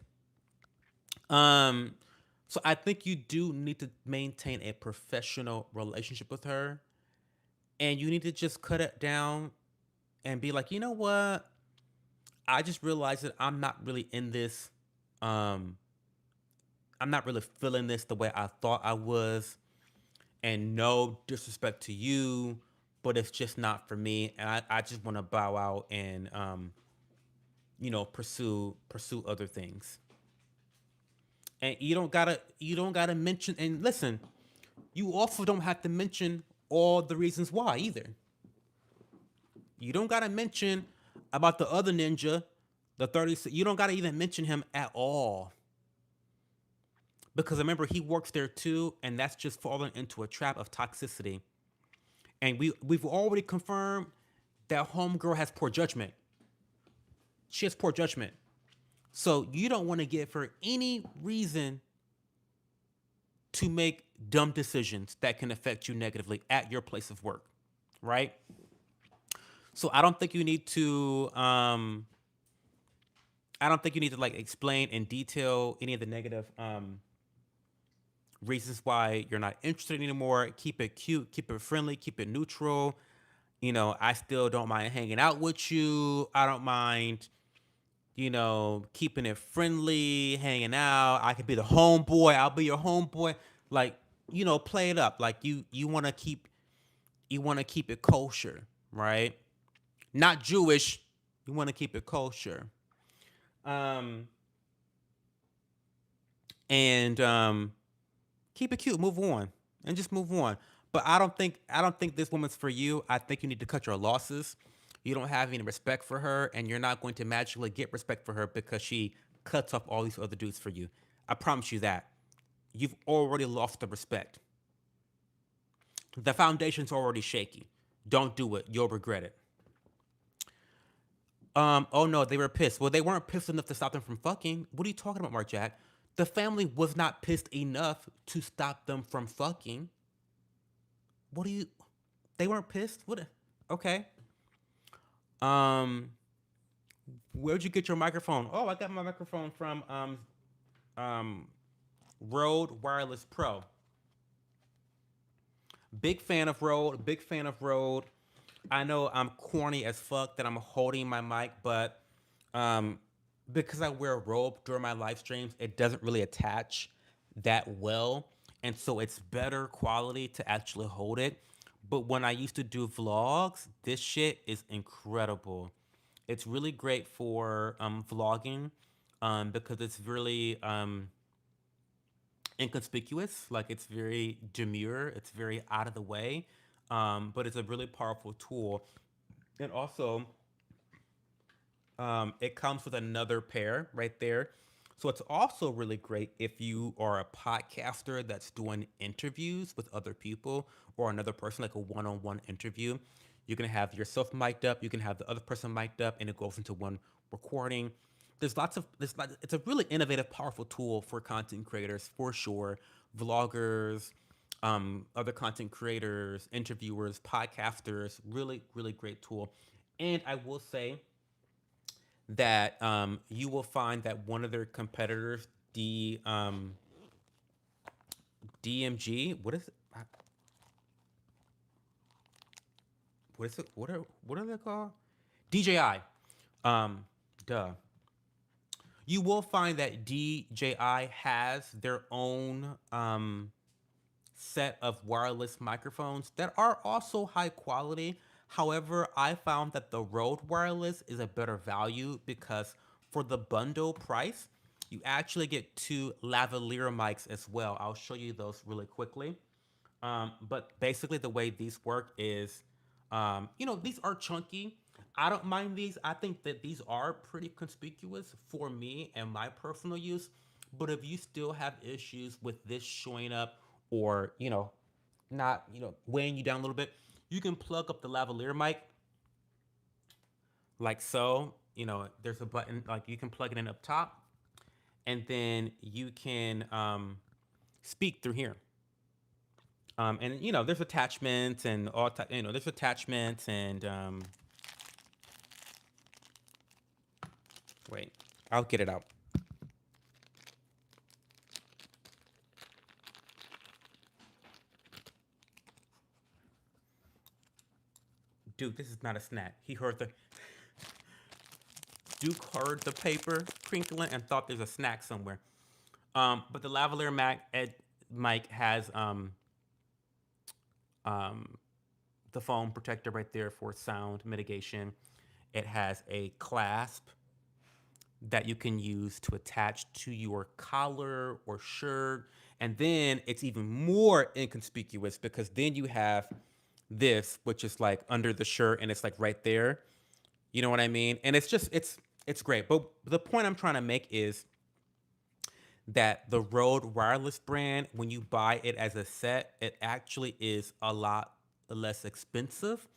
Um, so I think you do need to maintain a professional relationship with her, and you need to just cut it down and be like, you know what? I just realized that I'm not really in this. Um, I'm not really feeling this the way I thought I was, and no disrespect to you, but it's just not for me, and I just want to bow out and pursue other things. And you don't gotta mention, and listen, you also don't have to mention all the reasons why either. You don't gotta mention about the other ninja, the 30. You don't gotta even mention him at all. because remember he works there too, and that's just falling into a trap of toxicity. And we've already confirmed that homegirl has poor judgment. She has poor judgment. So you don't want to give her any reason to make dumb decisions that can affect you negatively at your place of work, right? So I don't think you need to like explain in detail any of the negative reasons why you're not interested anymore. Keep it cute, keep it friendly, keep it neutral. I still don't mind hanging out with you. I don't mind, keeping it friendly, hanging out. I could be the homeboy. I'll be your homeboy. Like, play it up. Like you want to keep it kosher, right? Not Jewish. You want to keep it kosher. Um, and keep it cute. Move on, and just move on. But I don't think this woman's for you. I think you need to cut your losses. You don't have any respect for her, and you're not going to magically get respect for her because she cuts off all these other dudes for you. I promise you that. You've already lost the respect. The foundation's already shaky. Don't do it. You'll regret it. Oh no, they were pissed. Well, they weren't pissed enough to stop them from fucking. What are you talking about, Mark Jack? The family was not pissed enough to stop them from fucking. What do you? They weren't pissed. What? Okay. Um, where'd you get your microphone? Oh, I got my microphone from um Rode Wireless Pro. Big fan of Rode. Big fan of Rode. I know I'm corny as fuck that I'm holding my mic, but um, because I wear a robe during my live streams, it doesn't really attach that well, and so it's better quality to actually hold it. But when I used to do vlogs, this shit is incredible. It's really great for vlogging because it's really inconspicuous. Like it's very demure. It's very out of the way, but it's a really powerful tool. And also, it comes with another pair right there. So it's also really great if you are a podcaster that's doing interviews with other people or another person, like a one-on-one interview. You can have yourself mic'd up, you can have the other person mic'd up, and it goes into one recording. It's a really innovative, powerful tool for content creators for sure, vloggers, other content creators, interviewers, podcasters. Really, really great tool. And I will say that you will find that one of their competitors, the DMG, what is it? What is it? What are they called? DJI. Um, duh. You will find that DJI has their own set of wireless microphones that are also high quality. However, I found that the Rode Wireless is a better value because for the bundle price, you actually get two lavalier mics as well. I'll show you those really quickly. But basically, the way these work is, these are chunky. I don't mind these. I think that these are pretty conspicuous for me and my personal use. But if you still have issues with this showing up or, not, weighing you down a little bit, you can plug up the lavalier mic like so. There's a button, like you can plug it in up top, and then you can speak through here. And there's attachments and there's attachments and wait, I'll get it out. Dude, this is not a snack. Duke heard the paper crinkling and thought there's a snack somewhere. But the lavalier mic has um, the foam protector right there for sound mitigation. It has a clasp that you can use to attach to your collar or shirt. And then it's even more inconspicuous because then you have this, which is like under the shirt and it's like right there. You know what I mean? And it's great. But the point I'm trying to make is that the Rode wireless brand, when you buy it as a set, it actually is a lot less expensive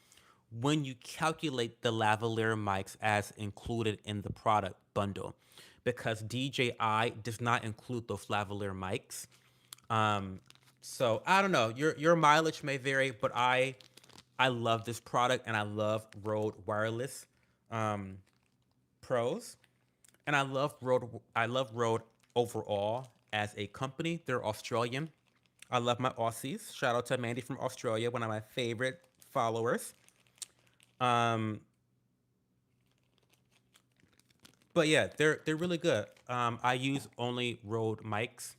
when you calculate the lavalier mics as included in the product bundle, because DJI does not include those lavalier mics. Um, so I don't know. Your mileage may vary, but I love this product and I love Rode Wireless um, Pros, and I love Rode overall as a company. They're Australian. I love my Aussies. Shout out to Mandy from Australia, one of my favorite followers. Um, but yeah, they're really good. I use only Rode mics.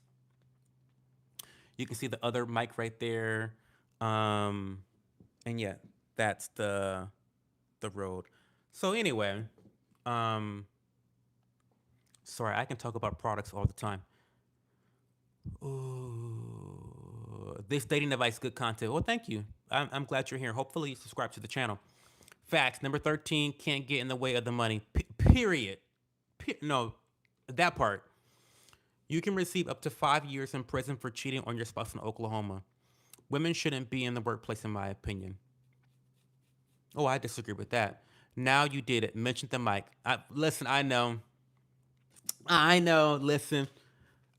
You can see the other mic right there. Um, and yeah, that's the Rode. So anyway, um, sorry, I can talk about products all the time. Ooh, this dating device, good content. Well, thank you. I'm glad you're here. Hopefully, you subscribe to the channel. Facts. Number 13, can't get in the way of the money. Period. No, that part. You can receive up to 5 years in prison for cheating on your spouse in Oklahoma. Women shouldn't be in the workplace, in my opinion. Oh, I disagree with that. Now you did it. Mention the mic. Listen, I know. I know. Listen,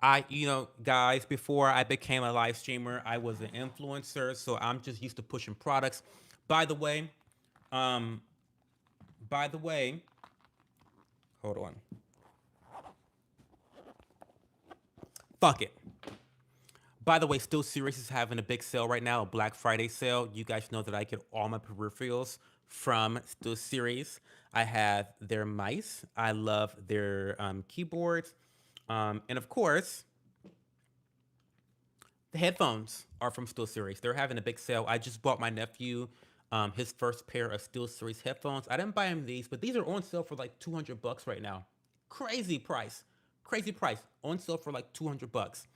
guys, before I became a live streamer, I was an influencer, so I'm just used to pushing products. By the way, um, by the way, hold on. Fuck it. By the way, Still Serious is having a big sale right now, a Black Friday sale. You guys know that I get all my peripherals from Still Serious. I have their mice. I love their keyboards. And of course, the headphones are from Still Series. They're having a big sale. I just bought my nephew his first pair of Still Series headphones. I didn't buy him these, but these are on sale for like $200 right now. Crazy price. Crazy price. On sale for like $200.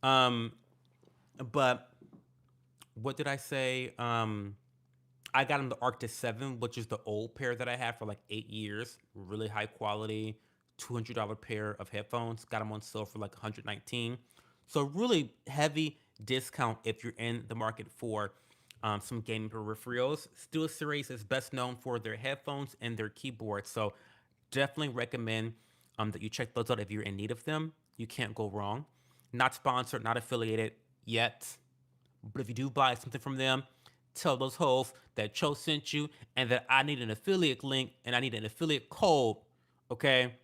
Um, but what did I say? I got him the Arctis 7, which is the old pair that I had for like 8 years. Really high quality, $200 pair of headphones. Got them on sale for like 119. So really heavy discount if you're in the market for some gaming peripherals. Steel Series is best known for their headphones and their keyboards. So definitely recommend that you check those out if you're in need of them. You can't go wrong. Not sponsored, not affiliated yet. But if you do buy something from them, tell those hoes that Cho sent you and that I need an affiliate link and I need an affiliate code. Okay?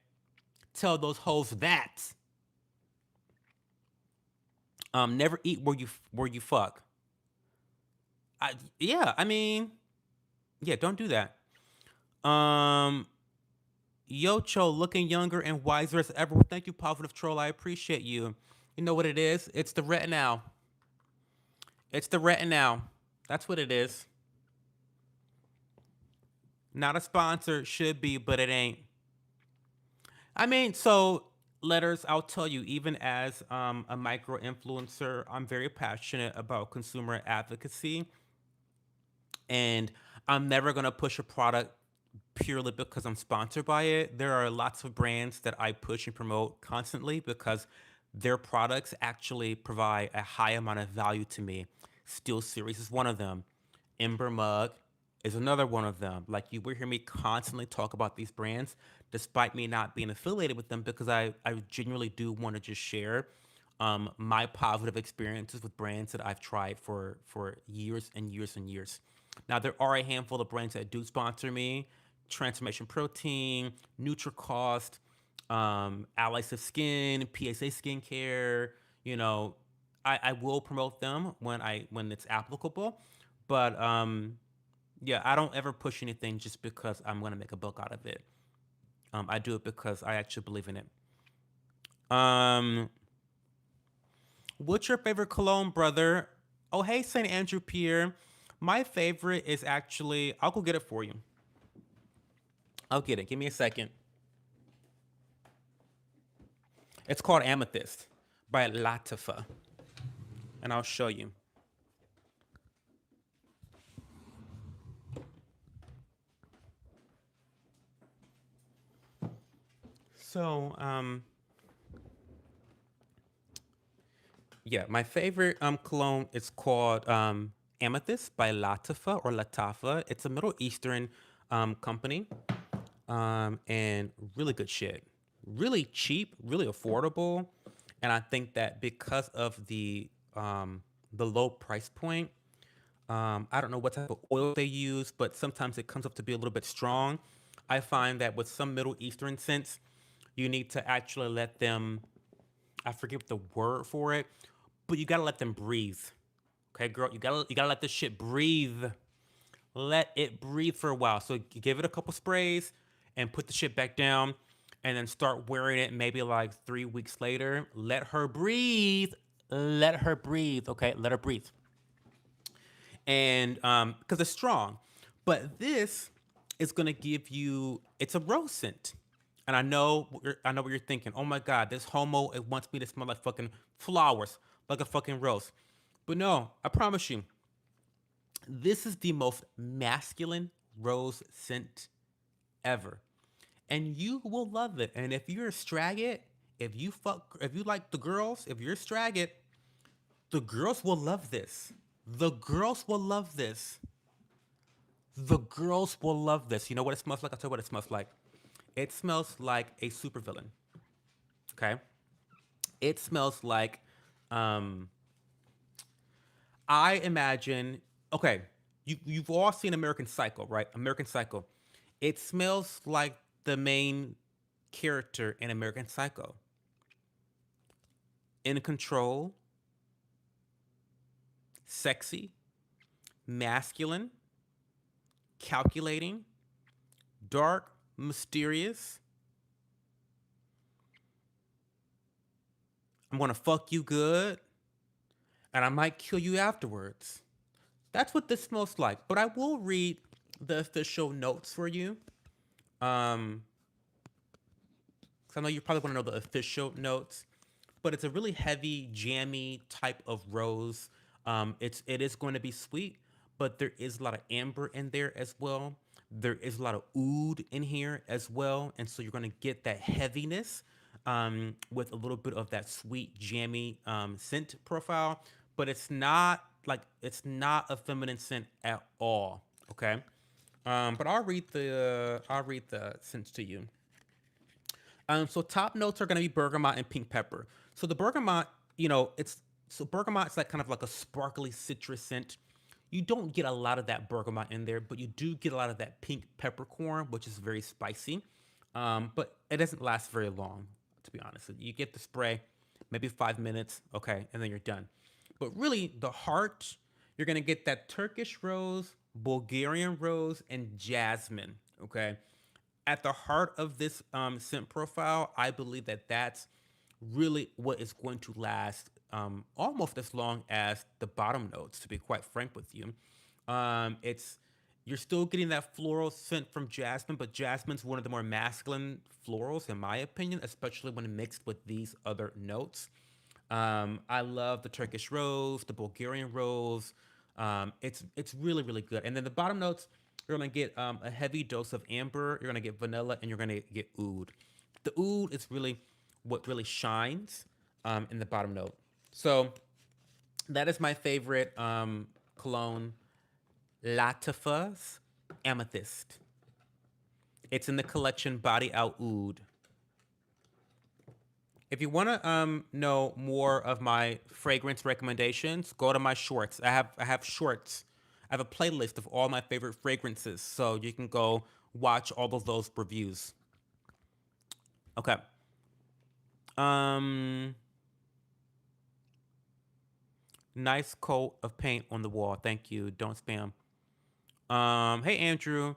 Tell those hoes that. Never eat where you fuck. Yeah, I mean, yeah, don't do that. Um, Yo, Cho, looking younger and wiser as ever. Thank you, positive troll. I appreciate you. You know what it is? It's the retinol. It's the retinol. That's what it is. Not a sponsor, should be, but it ain't. I mean, so letters, I'll tell you, even as a micro influencer, I'm very passionate about consumer advocacy. And I'm never going to push a product purely because I'm sponsored by it. There are lots of brands that I push and promote constantly because their products actually provide a high amount of value to me. Steel Series is one of them. Ember Mug is another one of them. Like, you will hear me constantly talk about these brands despite me not being affiliated with them, because I genuinely do want to just share my positive experiences with brands that I've tried for years and years and years. Now, there are a handful of brands that do sponsor me: Transformation Protein, NutriCost, Allies of Skin, PSA Skincare. You know, I will promote them when it's applicable, but yeah, I don't ever push anything just because I'm gonna make a buck out of it. I do it because I actually believe in it. Um, what's your favorite cologne, brother? Oh, hey, Saint Andrew Pierre. My favorite is actually, I'll go get it for you. I'll get it. Give me a second. It's called Amethyst by Latifa, and I'll show you. So, Yeah, my favorite cologne is called Amethyst by Latifa or Latafa. It's a Middle Eastern company, and really good shit. Really cheap, really affordable, and I think that because of the low price point, I don't know what type of oil they use, but sometimes it comes up to be a little bit strong. I find that with some Middle Eastern scents, you need to actually let them, I forget the word for it, but you gotta let them breathe. Okay, girl, you gotta let this shit breathe. Let it breathe for a while. So give it a couple sprays and put the shit back down, and then start wearing it maybe like 3 weeks later. Let her breathe. Let her breathe. Okay, let her breathe. And because it's strong, but this is gonna give you. It's a rose scent, and I know what you're thinking. Oh my god, this homo it wants me to smell like fucking flowers, like a fucking rose. But no, I promise you, this is the most masculine rose scent ever, and you will love it. And if you're a straggot, if you like the girls, if you're straggot, the girls will love this. The girls will love this. The girls will love this. You know what it smells like? I'll tell you what it smells like. It smells like a supervillain. Okay. It smells like um I imagine okay, you've all seen American Psycho, right? American Psycho. It smells like the main character in American Psycho. In control, sexy, masculine, calculating, dark, mysterious. I'm gonna fuck you good, and I might kill you afterwards. That's what this smells like. But I will read the official notes for you. Um, because I know you probably want to know the official notes, but it's a really heavy, jammy type of rose. It is going to be sweet, but there is a lot of amber in there as well. There is a lot of oud in here as well, and so you're going to get that heaviness with a little bit of that sweet, jammy scent profile. But it's not a feminine scent at all. Okay, but I'll read the scents to you. So top notes are gonna be bergamot and pink pepper. So the bergamot, bergamot's like kind of like a sparkly citrus scent. You don't get a lot of that bergamot in there, but you do get a lot of that pink peppercorn, which is very spicy. But it doesn't last very long, to be honest. You get the spray, maybe 5 minutes, okay, and then you're done. But really, the heart, you're gonna get that Turkish rose, Bulgarian rose, and jasmine. Okay, at the heart of this scent profile, I believe that that's really what is going to last almost as long as the bottom notes. To be quite frank with you, it's you're still getting that floral scent from jasmine, but jasmine's one of the more masculine florals, in my opinion, especially when mixed with these other notes. I love the Turkish rose, the Bulgarian rose. It's really really good. And then the bottom notes, you're gonna get a heavy dose of amber. You're gonna get vanilla, and you're gonna get oud. The oud is really what really shines in the bottom note. So that is my favorite cologne, Latifa's Amethyst. It's in the collection Body Out Oud. If you want to know more of my fragrance recommendations, go to my shorts. I have shorts. I have a playlist of all my favorite fragrances, so you can go watch all of those reviews. Okay. Um, nice coat of paint on the wall. Thank you. Don't spam. Hey Andrew.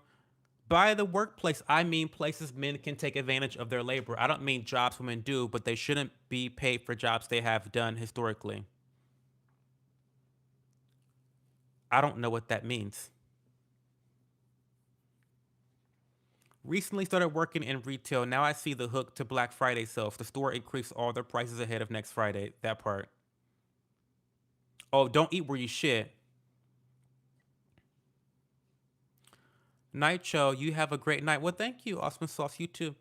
By the workplace, I mean places men can take advantage of their labor. I don't mean jobs women do, but they shouldn't be paid for jobs they have done historically. I don't know what that means. Recently started working in retail. Now I see the hook to Black Friday sales. The store increased all their prices ahead of next Friday. That part. Oh, don't eat where you shit. Night show. You have a great night. Well, thank you, Osman Sauce. You too.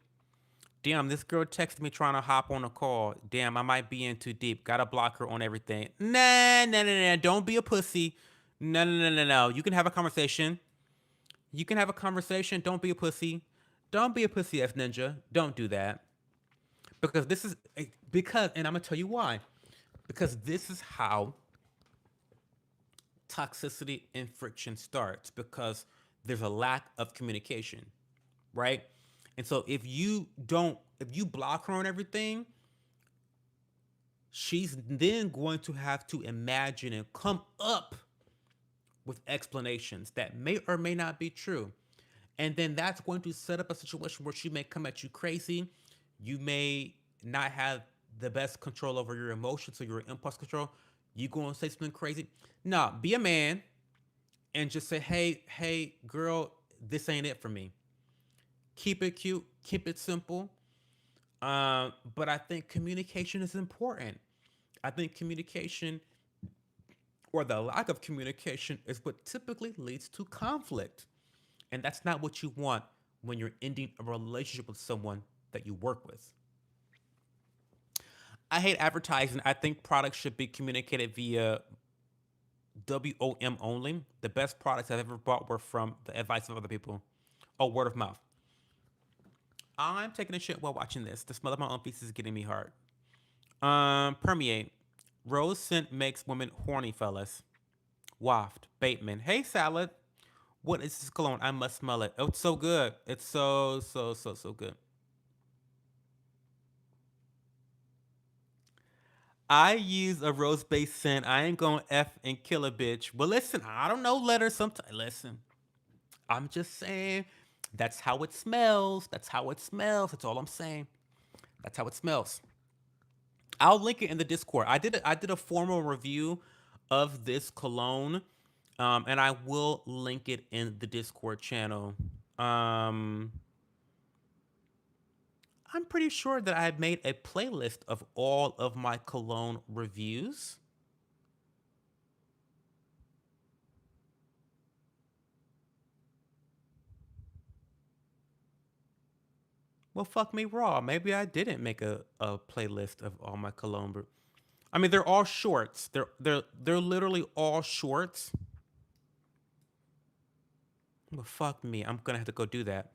Damn, this girl texted me trying to hop on a call. Damn, I might be in too deep. Gotta block her on everything. Nah, nah, nah, nah. Don't be a pussy. No, no, no, no, no. You can have a conversation. You can have a conversation. Don't be a pussy. Don't be a pussy, F Ninja. Don't do that. Because this is because, and I'm gonna tell you why. Because this is how toxicity and friction starts. Because there's a lack of communication, right? And so if you block her on everything, she's then going to have to imagine and come up with explanations that may or may not be true. And then that's going to set up a situation where she may come at you crazy. You may not have the best control over your emotions or your impulse control. You going to say something crazy. No, be a man and just say, hey, girl, this ain't it for me. Keep it cute, keep it simple. But I think communication is important. I think communication or the lack of communication is what typically leads to conflict. And that's not what you want when you're ending a relationship with someone that you work with. I hate advertising. I think products should be communicated via WOM only. The best products I've ever bought were from the advice of other people. Oh, word of mouth. I'm taking a shit while watching this. The smell of my own feces is getting me hard. Permeate. Rose scent makes women horny, fellas. Waft. Bateman. Hey, salad. What is this cologne? I must smell it. Oh, it's so good. It's so good. I use a rose based scent. I ain't gonna F and kill a bitch. But listen, I don't know letters sometimes. Listen, I'm just saying that's how it smells. That's how it smells. That's all I'm saying. That's how it smells. I'll link it in the Discord. I did a formal review of this cologne, and I will link it in the Discord channel. Um, I'm pretty sure that I had made a playlist of all of my cologne reviews. Well, fuck me raw. Maybe I didn't make a playlist of all my cologne. I mean, they're all shorts. They're literally all shorts. Well, fuck me. I'm gonna have to go do that.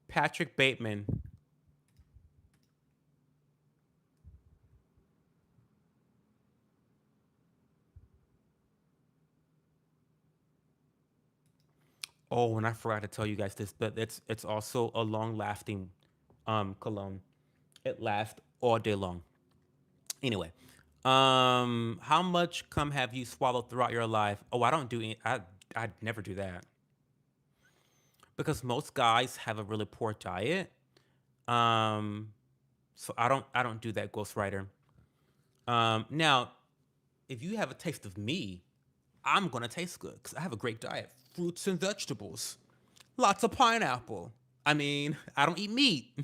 Patrick Bateman. Oh, and I forgot to tell you guys this, but it's also a long lasting cologne. It lasts all day long. Anyway, how much cum have you swallowed throughout your life? Oh, I don't do any, I never do that because most guys have a really poor diet. Um, so I don't do that, ghostwriter. Now, if you have a taste of me, I'm gonna taste good because I have a great diet: fruits and vegetables, lots of pineapple. I mean, I don't eat meat.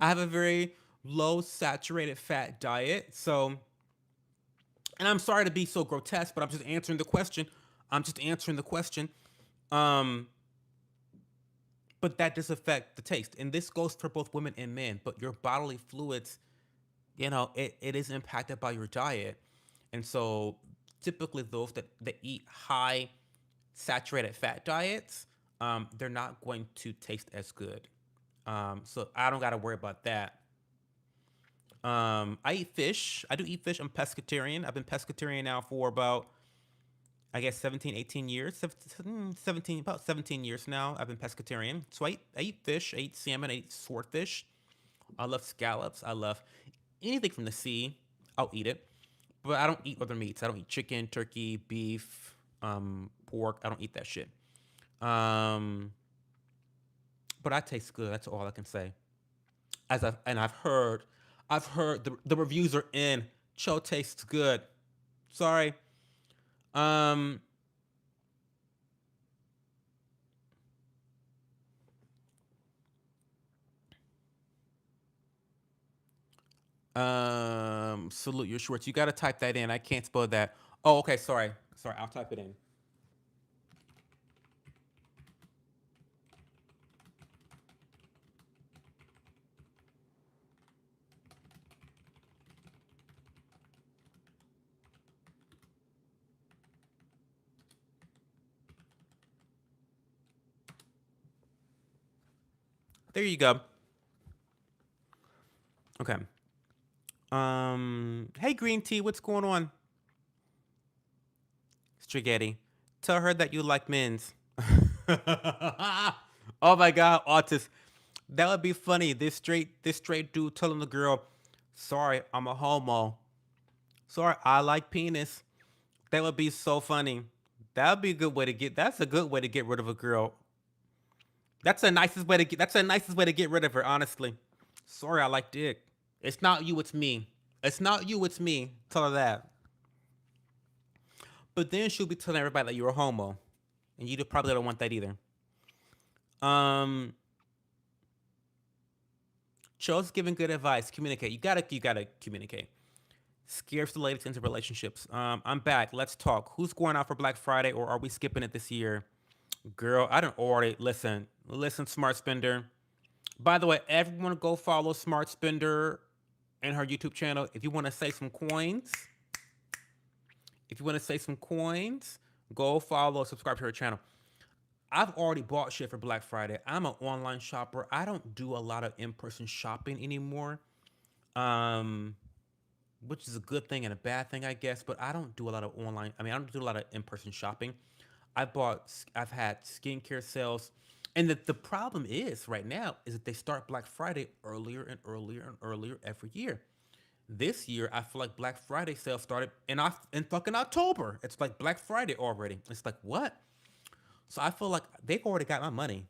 I have a very low saturated fat diet. So, and I'm sorry to be so grotesque, but I'm just answering the question. I'm just answering the question. Um, but that does affect the taste, and this goes for both women and men. But your bodily fluids, it is impacted by your diet, and so typically those that eat high saturated fat diets, they're not going to taste as good. So I don't got to worry about that. I eat fish. I do eat fish. I'm pescatarian. I've been pescatarian now for about, I guess, 17, 18 years. 17, about 17 years now. I've been pescatarian. So I eat fish. I eat salmon. I eat swordfish. I love scallops. I love anything from the sea. I'll eat it. But I don't eat other meats. I don't eat chicken, turkey, beef, pork. I don't eat that shit. Um, but I taste good. That's all I can say. I've heard the reviews are in. Cho tastes good. Sorry. Um, Salute your shorts. You gotta type that in. I can't spell that. Oh, okay. Sorry. Sorry. I'll type it in. There you go. Okay. Hey, Green Tea, what's going on? Spaghetti. Tell her that you like men's. Oh my God, autist. That would be funny. This straight dude telling the girl, "Sorry, I'm a homo. Sorry, I like penis." That would be so funny. That would be a good way to get. That's a good way to get rid of a girl. That's the nicest way to get. That's the nicest way to get rid of her. Honestly. Sorry, I like dick. It's not you. It's me. It's not you. It's me. Tell her that. But then she'll be telling everybody that you're a homo, and you probably don't want that either. Um, Chose giving good advice. Communicate. You gotta communicate. Scares the ladies into relationships. I'm back. Let's talk. Who's going out for Black Friday, or are we skipping it this year? Girl, I don't already listen, Smart Spender. By the way, everyone go follow Smart Spender and her YouTube channel. If you want to say some coins, if you want to say some coins, go follow, subscribe to her channel. I've already bought shit for Black Friday. I'm an online shopper. I don't do a lot of in-person shopping anymore. Um, which is a good thing and a bad thing, I guess. But I don't do a lot of online. I mean, I don't do a lot of in-person shopping. I've had skincare sales, and the problem is right now is that they start Black Friday earlier and earlier and earlier every year. This year, I feel like Black Friday sales started in fucking October. It's like Black Friday already. It's like what? So I feel like they've already got my money.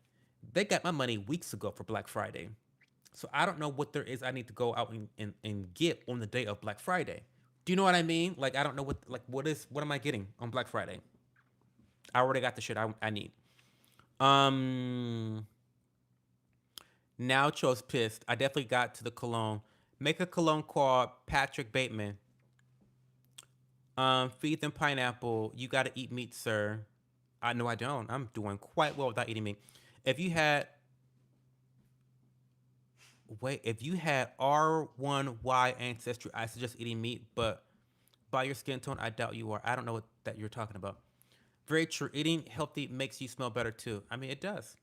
They got my money weeks ago for Black Friday. So I don't know what there is I need to go out and get on the day of Black Friday. Do you know what I mean? Like I don't know what am I getting on Black Friday? I already got the shit I need. Um Now chose pissed. I definitely got to the cologne. Make a cologne called Patrick Bateman. Feed them pineapple. You gotta eat meat, sir. I know I don't. I'm doing quite well without eating meat. If you had if you had R1Y ancestry, I suggest eating meat, but by your skin tone, I doubt you are. I don't know what that you're talking about. Very true. Eating healthy makes you smell better too. I mean, it does.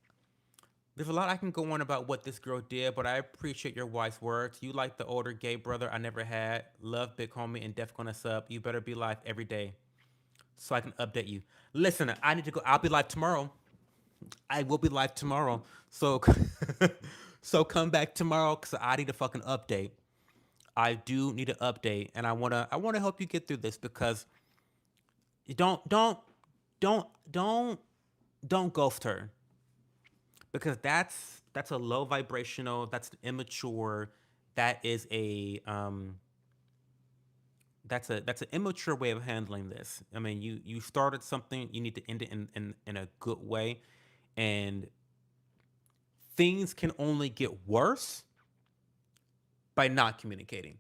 There's a lot I can go on about what this girl did, but I appreciate your wise words. You like the older gay brother I never had. Love big homie and def gonna sub. You better be live every day so I can update you. Listen, I need to go. I'll be live tomorrow. I will be live tomorrow. So so come back tomorrow because I need a fucking update. I do need an update, and I wanna help you get through this because you don't don't don't ghost her because that's a low vibrational, that's immature, that is a that's an immature way of handling this. I mean, you started something, you need to end it in a good way, and things can only get worse by not communicating,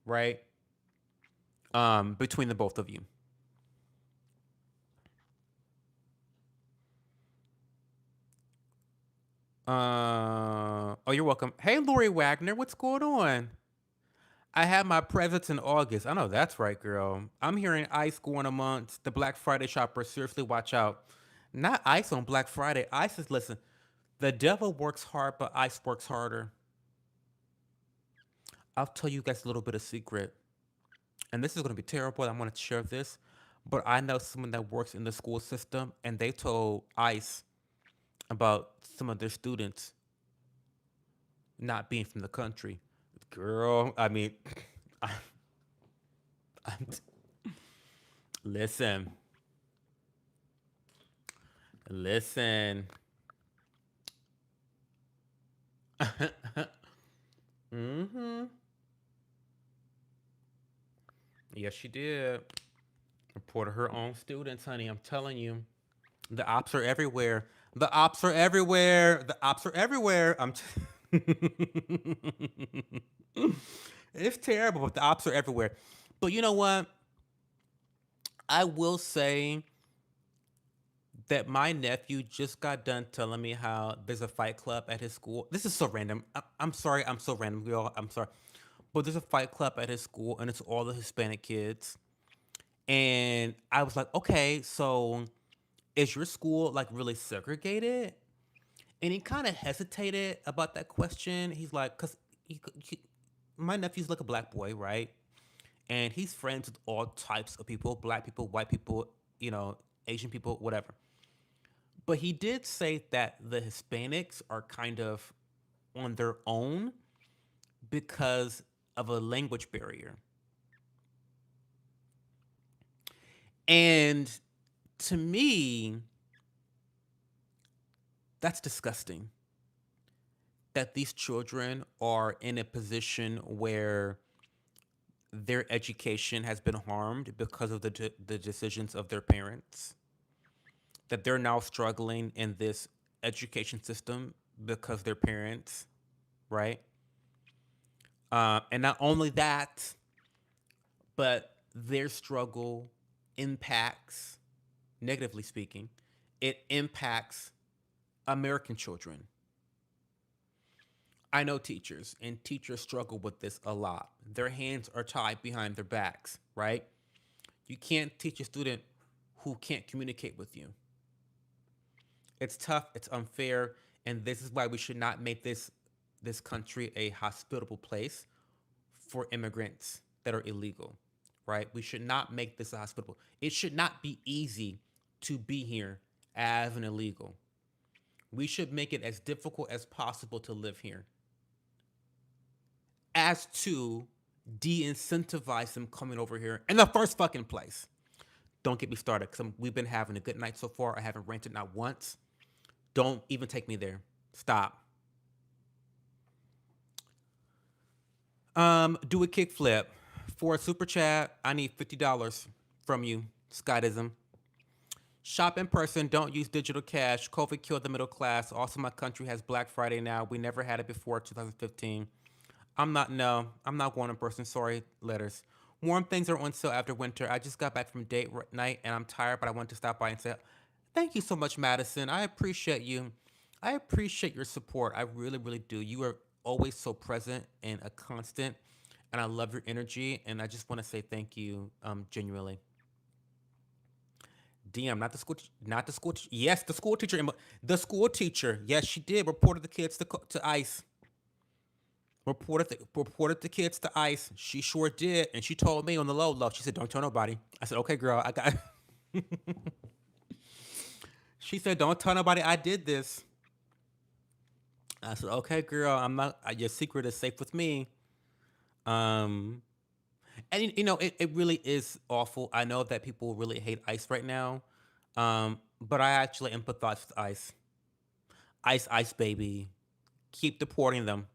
right? Between the both of you. Oh, you're welcome. Hey, Lori Wagner, what's going on? I had my presents in August. I know that's right, girl. I'm hearing Ice going amongst the Black Friday shoppers. Seriously, watch out. Not Ice on Black Friday. Ice is, listen, the devil works hard, but Ice works harder. I'll tell you guys a little bit of secret. And this is going to be terrible. I'm going to share this. But I know someone that works in the school system, and they told Ice about some of their students not being from the country. Girl, I mean, I, I'm, listen, listen. Mm-hmm. Yes, she did. Reported her own students, honey. I'm telling you. The ops are everywhere. The ops are everywhere. The ops are everywhere. It's terrible, but the ops are everywhere. But you know what? I will say that my nephew just got done telling me how there's a fight club at his school. This is so random. I'm sorry. I'm so random. I'm sorry. But there's a fight club at his school, and it's all the Hispanic kids. And I was like, okay, so is your school like really segregated? And he kind of hesitated about that question. He's like, because my nephew's like a black boy, right? And he's friends with all types of people, black people, white people, you know, Asian people, whatever. But he did say that the Hispanics are kind of on their own because of a language barrier. And to me, that's disgusting that these children are in a position where their education has been harmed because of the decisions of their parents, that they're now struggling in this education system because their parents, right? And not only that, but their struggle impacts, negatively speaking, it impacts American children. I know teachers, and teachers struggle with this a lot. Their hands are tied behind their backs, right? You can't teach a student who can't communicate with you. It's tough, it's unfair, and this is why we should not make this country a hospitable place for immigrants that are illegal, right? We should not make this a hospitable. It should not be easy to be here as an illegal. We should make it as difficult as possible to live here, as to de-incentivize them coming over here in the first fucking place. Don't get me started because we've been having a good night so far. I haven't rented not once. Don't even take me there. Stop. Do a kickflip. For a super chat, I need $50 from you, Skytism. Shop in person, don't use digital cash. COVID killed the middle class. Also, my country has Black Friday now. We never had it before 2015. I'm not going in person. Sorry, letters. Warm things are on sale after winter. I just got back from date night and I'm tired, but I wanted to stop by and say, thank you so much, Madison. I appreciate you. I appreciate your support. I really, really do. You are always so present and a constant, and I love your energy. And I just want to say thank you, genuinely. DM, not the school, not the school. Yes, the school teacher. The school teacher. Yes, she did reported the kids to ICE. Reported the kids to ICE. She sure did, and she told me on the low. She said, "Don't tell nobody." I said, "Okay, girl, I got." She said, "Don't tell nobody I did this." I said, "Okay, girl, I'm not. Your secret is safe with me." Um, and it really is awful. I know that people really hate ICE right now, but I actually empathize with ICE. ICE, ICE, baby, keep deporting them.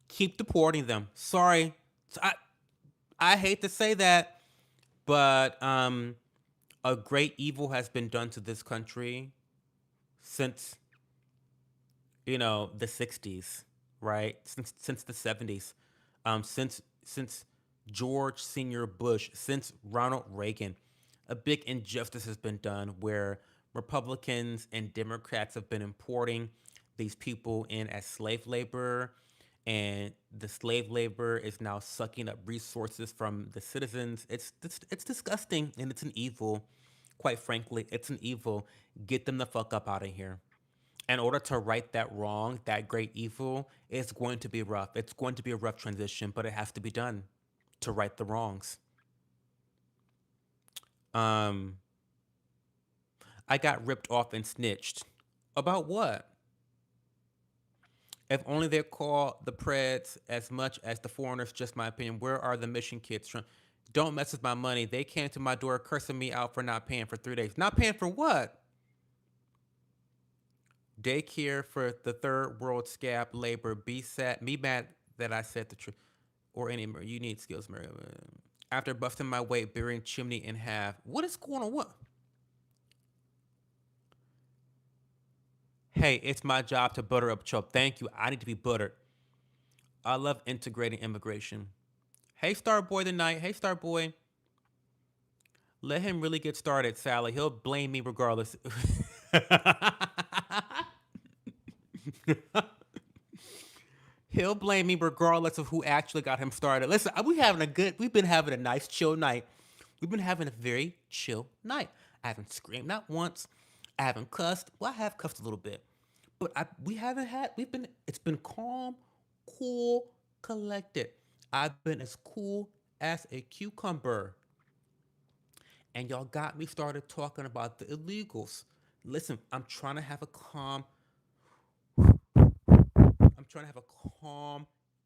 Keep deporting them. Sorry, I hate to say that, but a great evil has been done to this country since the '60s, right? Since the '70s, since George Senior Bush, since Ronald Reagan, a big injustice has been done where Republicans and Democrats have been importing these people in as slave labor, and the slave labor is now sucking up resources from the citizens. It's disgusting and it's an evil. Quite frankly, it's an evil. Get them the fuck up out of here. In order to right that wrong, that great evil, it's going to be rough. It's going to be a rough transition, but it has to be done to right the wrongs. Um, I got ripped off and snitched. About what? If only they call the Preds as much as the foreigners, just my opinion. Where are the mission kids from? Don't mess with my money. They came to my door cursing me out for not paying for 3 days. Not paying for what? Daycare for the third world scab labor. Be sad. Me mad that I said the truth. Or any you need skills, Mary. After busting my weight, burying chimney in half. What is going on? What? Hey, it's my job to butter up Chubb. Thank you. I need to be buttered. I love integrating immigration. Hey, Star Boy tonight. Hey, Star Boy. Let him really get started, Sally. He'll blame me regardless. He'll blame me regardless of who actually got him started. Listen, we've been having a nice chill night. We've been having a very chill night. I haven't screamed not once. I haven't cussed. Well, I have cussed a little bit. But it's been calm, cool, collected. I've been as cool as a cucumber. And y'all got me started talking about the illegals. Listen, I'm trying to have a calm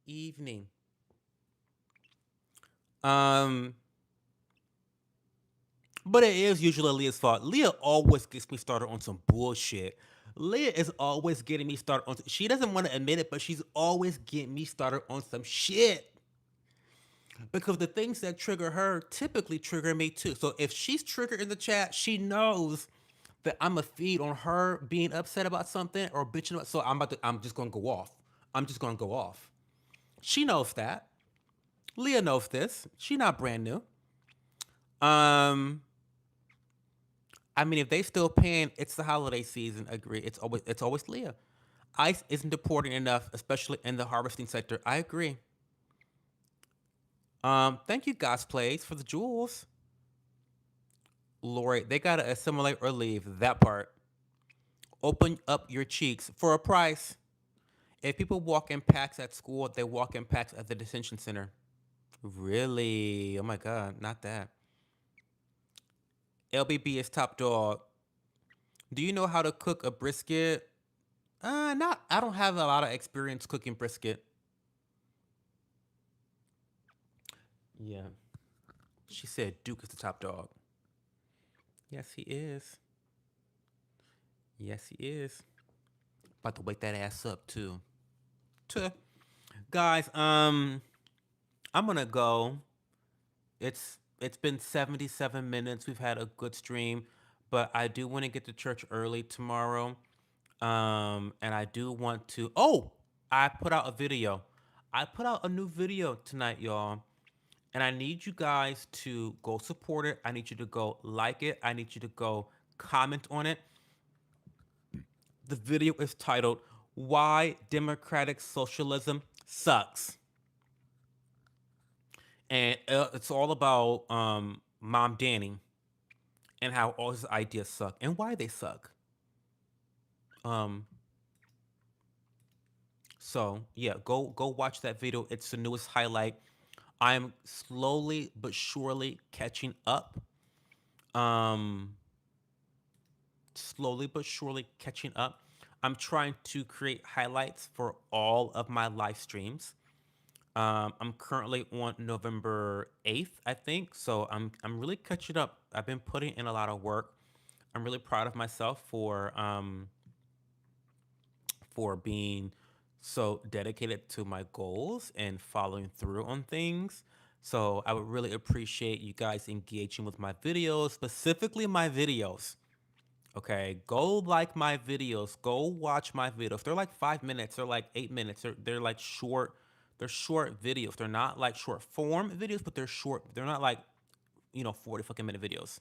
evening. Um, but it is usually Leah's fault. Leah always gets me started on some bullshit. Leah is always getting me started on. She doesn't want to admit it, but she's always getting me started on some shit. Because the things that trigger her typically trigger me too. So if she's triggered in the chat, she knows that I'm a feed on her being upset about something or bitching about. So I'm just gonna go off. I'm just gonna go off. She knows that. Leah knows this. She not brand new. Um, I mean, if they still paying, it's the holiday season. Agree. It's always Leah. ICE isn't deporting enough, especially in the harvesting sector. I agree. Thank you, God's Plays, for the jewels. Lori, they gotta assimilate or leave. That part. Open up your cheeks for a price. If people walk in packs at school, they walk in packs at the detention center. Really? Oh my God, not that. LBB is top dog. Do you know how to cook a brisket? Not. I don't have a lot of experience cooking brisket. Yeah. She said Duke is the top dog. Yes, he is. Yes, he is. About to wake that ass up too. Tuh. Guys, I'm gonna go. It's been 77 minutes. We've had a good stream, but I do want to get to church early tomorrow. And I do want to. Oh, I put out a video. I put out a new video tonight, y'all. And I need you guys to go support it. I need you to go like it. I need you to go comment on it. The video is titled "Why Democratic Socialism Sucks," and it's all about Mom Danny and how all his ideas suck and why they suck. Um, so yeah, go watch that video. It's the newest highlight. I'm slowly but surely catching up. Um, slowly but surely catching up. I'm trying to create highlights for all of my live streams. I'm currently on November 8th, I think. So I'm really catching up. I've been putting in a lot of work. I'm really proud of myself for being so dedicated to my goals and following through on things. So I would really appreciate you guys engaging with my videos, specifically my videos. Okay, go like my videos. Go watch my videos. They're like 5 minutes. They're like 8 minutes. They're like short. They're short videos. They're not like short form videos, but they're short. They're not like 40 fucking minute videos.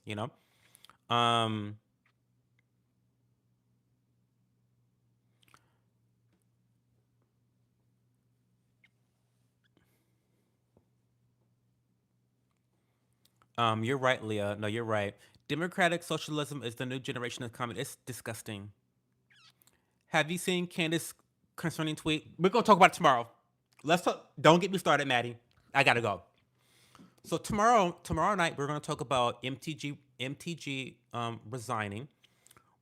Um, you're right, Leah. No, you're right. Democratic socialism is the new generation of comedy. It's disgusting. Have you seen Candace concerning tweet? We're gonna talk about it tomorrow. Let's talk. Don't get me started, Maddie. I gotta go. So tomorrow night, we're gonna talk about MTG resigning.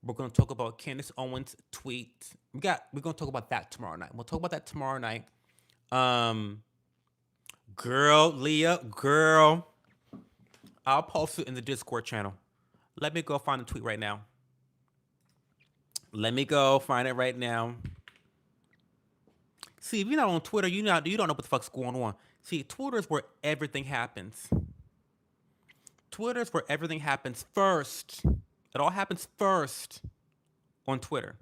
We're gonna talk about Candace Owens' tweet. We're gonna talk about that tomorrow night. We'll talk about that tomorrow night. Um, girl, Leah, girl, I'll post it in the Discord channel. Let me go find the tweet right now. Let me go find it right now. See, if you're not on Twitter, you don't know what the fuck's going on. See, Twitter's where everything happens. Twitter's where everything happens first. It all happens first on Twitter.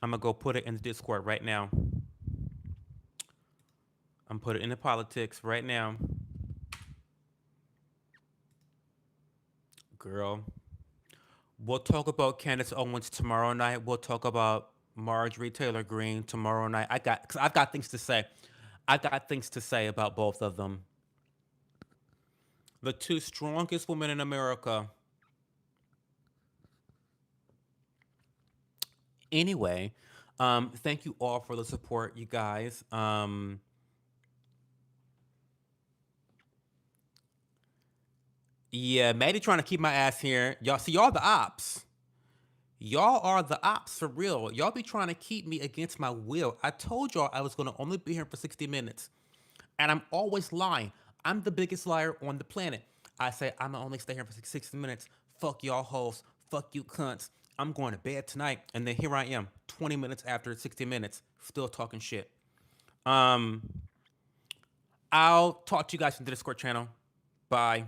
I'm gonna go put it in the Discord right now. I'm put it in the politics right now. Girl, we'll talk about Candace Owens tomorrow night. We'll talk about Marjorie Taylor Greene tomorrow night. Cause I've got things to say. I've got things to say about both of them. The two strongest women in America. Anyway, thank you all for the support, you guys. Yeah, Maddie trying to keep my ass here. Y'all see, y'all the ops. Y'all are the ops for real. Y'all be trying to keep me against my will. I told y'all I was gonna only be here for 60 minutes. And I'm always lying. I'm the biggest liar on the planet. I say I'm gonna only stay here for 60 minutes. Fuck y'all hoes. Fuck you cunts. I'm going to bed tonight. And then here I am, 20 minutes after 60 minutes, still talking shit. Um, I'll talk to you guys in the Discord channel. Bye.